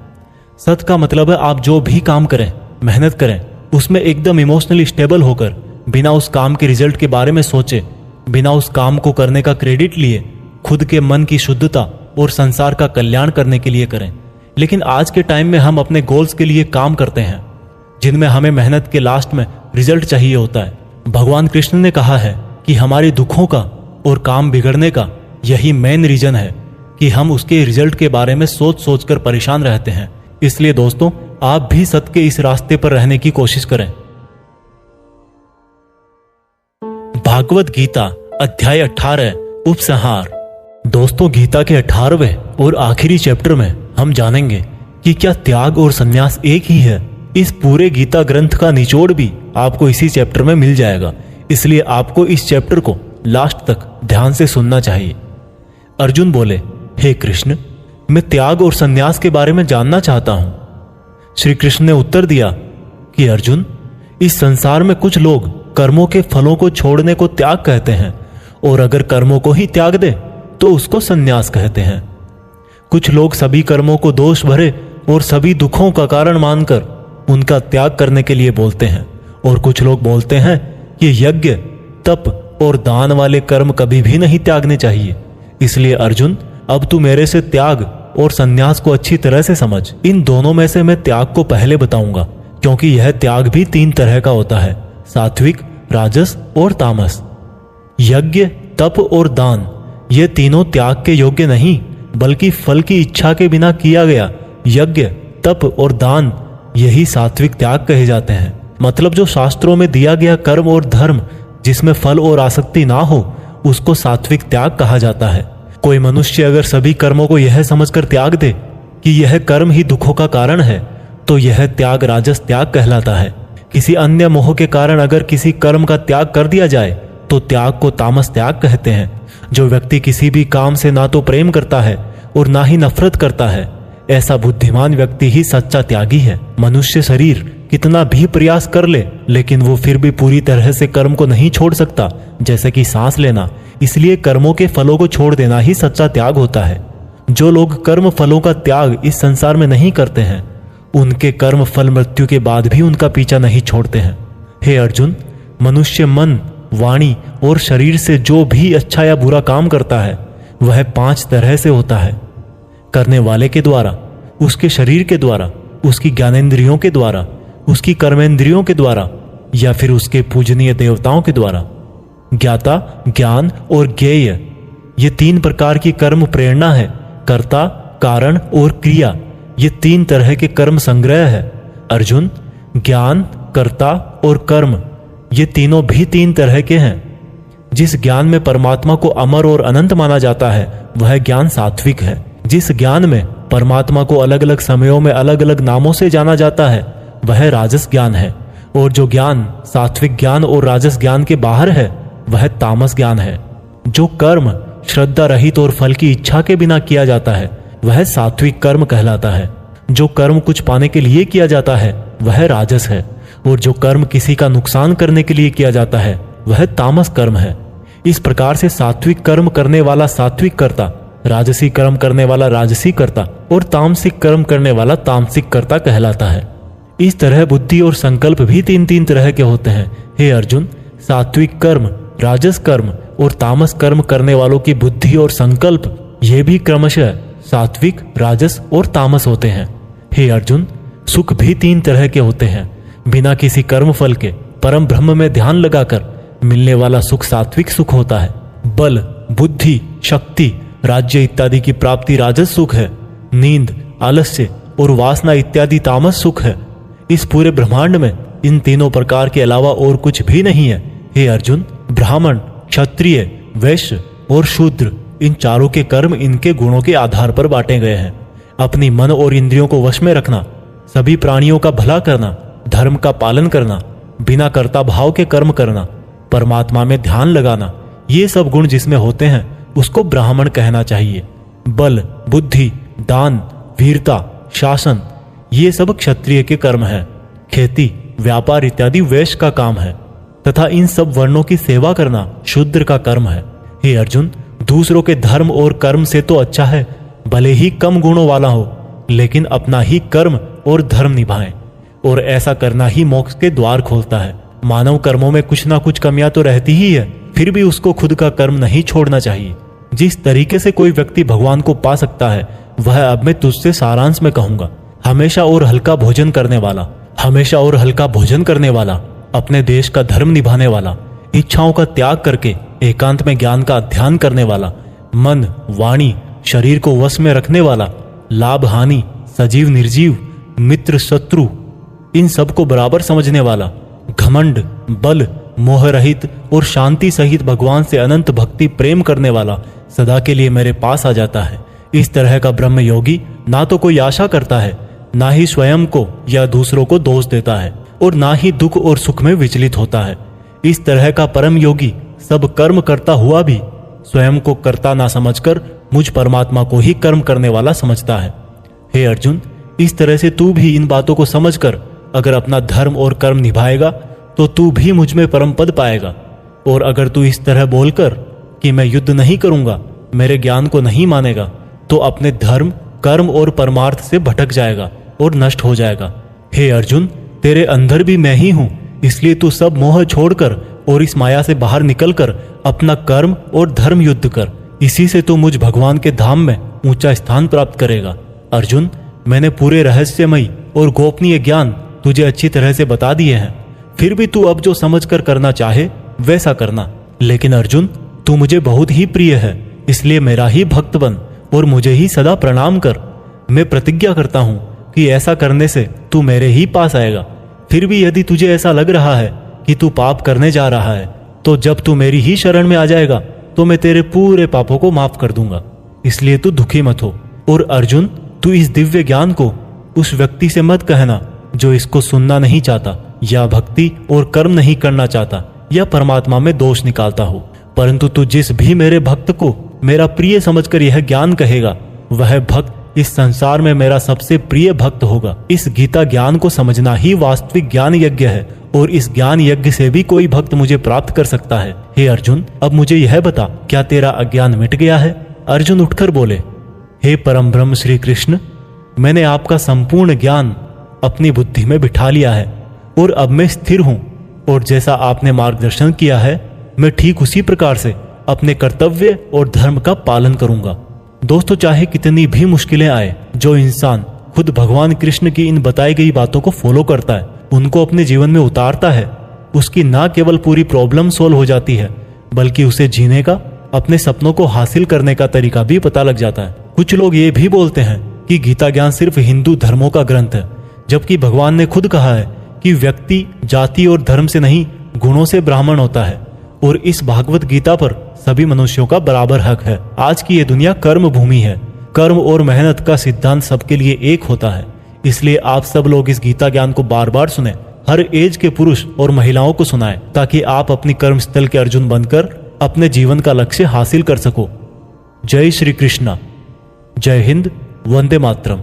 सत का मतलब है आप जो भी काम करें, मेहनत करें, उसमें एकदम इमोशनली स्टेबल होकर, बिना उस काम के रिजल्ट के बारे में सोचे, बिना उस काम को करने का क्रेडिट लिए, खुद के मन की शुद्धता और संसार का कल्याण करने के लिए करें। लेकिन आज के टाइम में हम अपने गोल्स के लिए काम करते हैं जिनमें हमें मेहनत के लास्ट में रिजल्ट चाहिए होता है। भगवान कृष्ण ने कहा है कि हमारे दुखों का और काम बिगड़ने का यही मेन रीजन है कि हम उसके रिजल्ट के बारे में सोच सोचकर परेशान रहते हैं। इसलिए दोस्तों, आप भी सत्य के इस रास्ते पर रहने की कोशिश करें। भागवत गीता अध्याय 18 उपसंहार। दोस्तों, गीता के 18वें और आखिरी चैप्टर में हम जानेंगे कि क्या त्याग और संन्यास एक ही है। इस पूरे गीता ग्रंथ का निचोड़ भी आपको इसी चैप्टर में मिल जाएगा, इसलिए आपको इस चैप्टर को लास्ट तक ध्यान से सुनना चाहिए। अर्जुन बोले, हे कृष्ण, मैं त्याग और संन्यास के बारे में जानना चाहता हूं। श्री कृष्ण ने उत्तर दिया कि अर्जुन, इस संसार में कुछ लोग कर्मों के फलों को छोड़ने को त्याग कहते हैं और अगर कर्मों को ही त्याग दे तो उसको संन्यास कहते हैं। कुछ लोग सभी कर्मों को दोष भरे और सभी दुखों का कारण मानकर उनका त्याग करने के लिए बोलते हैं और कुछ लोग बोलते हैं कि यज्ञ, तप और दान वाले कर्म कभी भी नहीं त्यागने चाहिए। इसलिए अर्जुन, अब तू मेरे से त्याग और संन्यास को अच्छी तरह से समझ। इन दोनों में से मैं त्याग को पहले बताऊंगा क्योंकि यह त्याग भी 3 तरह का होता है, सात्विक, राजस और तामस। यज्ञ, तप और दान ये तीनों त्याग के योग्य नहीं बल्कि फल की इच्छा के बिना किया गया यज्ञ, तप और दान यही सात्विक त्याग कहे जाते हैं। मतलब जो शास्त्रों में दिया गया कर्म और धर्म जिसमें फल और आसक्ति ना हो उसको सात्विक त्याग कहा जाता है। कोई मनुष्य अगर सभी कर्मों को यह समझकर त्याग दे कि यह कर्म ही दुखों का कारण है तो यह त्याग राजस त्याग कहलाता है। किसी अन्य मोह के कारण अगर किसी कर्म का त्याग कर दिया जाए तो त्याग को तामस त्याग कहते हैं। जो व्यक्ति किसी भी काम से ना तो प्रेम करता है और ना ही नफरत करता है, ऐसा बुद्धिमान व्यक्ति ही सच्चा त्यागी है। मनुष्य शरीर कितना भी प्रयास कर ले लेकिन वो फिर भी पूरी तरह से कर्म को नहीं छोड़ सकता, जैसे कि सांस लेना। इसलिए कर्मों के फलों को छोड़ देना ही सच्चा त्याग होता है। जो लोग कर्म फलों का त्याग इस संसार में नहीं करते हैं उनके कर्म फल मृत्यु के बाद भी उनका पीछा नहीं छोड़ते हैं। हे अर्जुन, मनुष्य मन, वाणी और शरीर से जो भी अच्छा या बुरा काम करता है वह 5 तरह से होता है। करने वाले के द्वारा, उसके शरीर के द्वारा, उसकी ज्ञानेंद्रियों के द्वारा, उसकी कर्मेंद्रियों के द्वारा या फिर उसके पूजनीय देवताओं के द्वारा। ज्ञाता, ज्ञान और ज्ञेय ये 3 प्रकार की कर्म प्रेरणा है। कर्ता, कारण और क्रिया ये 3 तरह के कर्म संग्रह है। अर्जुन, ज्ञान, कर्ता और कर्म ये तीनों भी 3 तरह के हैं। जिस ज्ञान में परमात्मा को अमर और अनंत माना जाता है वह ज्ञान सात्विक है। जिस ज्ञान में परमात्मा को अलग अलग समयों में अलग अलग नामों से जाना जाता है वह राजस ज्ञान है। और जो ज्ञान सात्विक ज्ञान और राजस ज्ञान के बाहर है वह तामस ज्ञान है। जो कर्म श्रद्धा रहित और फल की इच्छा के बिना किया जाता है वह सात्विक कर्म कहलाता है। जो कर्म कुछ पाने के लिए किया जाता है वह राजस है और जो कर्म किसी का नुकसान करने के लिए किया जाता है वह तामस कर्म है। इस प्रकार से सात्विक कर्म करने वाला सात्विक कर्ता, राजसी कर्म करने वाला राजसी कर्ता और तामसिक कर्म करने वाला तामसिक कर्ता कहलाता है। इस तरह बुद्धि और संकल्प भी 3 तरह के होते हैं। हे अर्जुन, सात्विक कर्म, राजस कर्म और तामस कर्म करने वालों की बुद्धि और संकल्प ये भी क्रमशः सात्विक, राजस और तामस होते हैं। हे अर्जुन, सुख भी 3 तरह के होते हैं। बिना किसी कर्म फल के परम ब्रह्म में ध्यान लगाकर मिलने वाला सुख सात्विक सुख होता है। बल, बुद्धि, शक्ति, राज्य इत्यादि की प्राप्ति राजस सुख है। नींद, आलस्य और वासना इत्यादि तामस सुख है। इस पूरे ब्रह्मांड में इन तीनों प्रकार के अलावा और कुछ भी नहीं है। हे अर्जुन, ब्राह्मण, क्षत्रिय, वैश्य और शूद्र, इन चारों के कर्म इनके गुणों के आधार पर बांटे गए हैं। अपनी मन और इंद्रियों को वश में रखना, सभी प्राणियों का भला करना, धर्म का पालन करना, बिना कर्ता भाव के कर्म करना, परमात्मा में ध्यान लगाना, ये सब गुण जिसमें होते हैं उसको ब्राह्मण कहना चाहिए। बल, बुद्धि, दान, वीरता, शासन, ये सब क्षत्रिय के कर्म है। खेती, व्यापार इत्यादि वैश्य का काम है तथा इन सब वर्णों की सेवा करना शूद्र का कर्म है। हे अर्जुन, दूसरों के धर्म और कर्म से तो अच्छा है भले ही कम गुणों वाला हो, लेकिन अपना ही कर्म और धर्म निभाएं, और ऐसा करना ही मोक्ष के द्वार खोलता है। मानव कर्मों में कुछ ना कुछ कमियां तो रहती ही है, फिर भी उसको खुद का कर्म नहीं छोड़ना चाहिए। जिस तरीके से कोई व्यक्ति भगवान को पा सकता है वह अब मैं तुझसे सारांश में कहूंगा। हमेशा और हल्का भोजन करने वाला, हमेशा और हल्का भोजन करने वाला, अपने देश का धर्म निभाने वाला, इच्छाओं का त्याग करके एकांत में ज्ञान का अध्ययन करने वाला, मन, वाणी, शरीर को वश में रखने वाला, लाभ हानि, सजीव निर्जीव, मित्र शत्रु, इन सब को बराबर समझने वाला, घमंड, बल, मोह रहित और शांति सहित भगवान से अनंत भक्ति प्रेम करने वाला सदा के लिए मेरे पास आ जाता है। इस तरह का ब्रह्म योगी ना तो कोई आशा करता है, ना ही स्वयं को या दूसरों को दोष देता है, और ना ही दुख और सुख में विचलित होता है। इस तरह का परम योगी सब कर्म करता हुआ भी स्वयं को कर्ता ना समझकर मुझ परमात्मा को ही कर्म करने वाला समझता है। हे अर्जुन, इस तरह से तू भी इन बातों को समझकर अगर अपना धर्म और कर्म निभाएगा तो तू भी मुझ में परम पद पाएगा। और अगर तू इस तरह बोलकर कि मैं युद्ध नहीं करूंगा, मेरे ज्ञान को नहीं मानेगा, तो अपने धर्म, कर्म और परमार्थ से भटक जाएगा और नष्ट हो जाएगा। हे अर्जुन, तेरे अंदर भी मैं ही हूं, इसलिए तू सब मोह छोड़कर और इस माया से बाहर निकलकर अपना कर्म और धर्म युद्ध कर। इसी से तू मुझ भगवान के धाम में ऊंचा स्थान प्राप्त करेगा। अर्जुन, मैंने पूरे रहस्यमयी और गोपनीय ज्ञान तुझे अच्छी तरह से बता दिए हैं, फिर भी तू अब जो समझकर करना चाहे वैसा करना। लेकिन अर्जुन, तू मुझे बहुत ही प्रिय है, इसलिए मेरा ही भक्त बन और मुझे ही सदा प्रणाम कर। मैं प्रतिज्ञा करता हूं कि ऐसा करने से तू मेरे ही पास आएगा। फिर भी यदि तुझे ऐसा लग रहा है कि तू पाप करने जा रहा है, तो जब तू मेरी ही शरण में आ जाएगा तो मैं तेरे पूरे पापों को माफ कर दूंगा। इसलिए तू दुखी मत हो। और अर्जुन, तू इस दिव्य ज्ञान को उस व्यक्ति से मत कहना जो इसको सुनना नहीं चाहता, या भक्ति और कर्म नहीं करना चाहता, या परमात्मा में दोष निकालता हो। परंतु तू जिस भी मेरे भक्त को मेरा प्रिय समझकर यह ज्ञान कहेगा, वह भक्त इस संसार में मेरा सबसे प्रिय भक्त होगा। इस गीता ज्ञान को समझना ही वास्तविक ज्ञान यज्ञ है, और इस ज्ञान यज्ञ से भी कोई भक्त मुझे प्राप्त कर सकता है। हे अर्जुन, अब मुझे यह बता, क्या तेरा अज्ञान मिट गया है? अर्जुन उठकर बोले, हे परम ब्रह्म श्री कृष्ण, मैंने आपका संपूर्ण ज्ञान अपनी बुद्धि में बिठा लिया है और अब मैं स्थिर हूं, और जैसा आपने मार्गदर्शन किया है मैं ठीक उसी प्रकार से अपने कर्तव्य और धर्म का पालन करूंगा। दोस्तों, चाहे कितनी भी मुश्किलें आए, जो इंसान खुद भगवान कृष्ण की इन बताई गई बातों को फॉलो करता है, उनको अपने जीवन में उतारता है, उसकी ना केवल पूरी प्रॉब्लम सोल्व हो जाती है, बल्कि उसे जीने का, अपने सपनों को हासिल करने का तरीका भी पता लग जाता है। कुछ लोग ये भी बोलते हैं कि गीता ज्ञान सिर्फ हिंदू धर्मों का ग्रंथ है, जबकि भगवान ने खुद कहा है कि व्यक्ति जाति और धर्म से नहीं, गुणों से ब्राह्मण होता है, और इस भागवत गीता पर सभी मनुष्यों का बराबर हक है। आज की ये दुनिया कर्म भूमि है। कर्म और मेहनत का सिद्धांत सबके लिए एक होता है। इसलिए आप सब लोग इस गीता ज्ञान को बार बार सुने, हर एज के पुरुष और महिलाओं को सुनाएं, ताकि आप अपनी कर्म स्थल के अर्जुन बनकर अपने जीवन का लक्ष्य हासिल कर सको। जय श्री कृष्णा। जय हिंद। वंदे मातरम।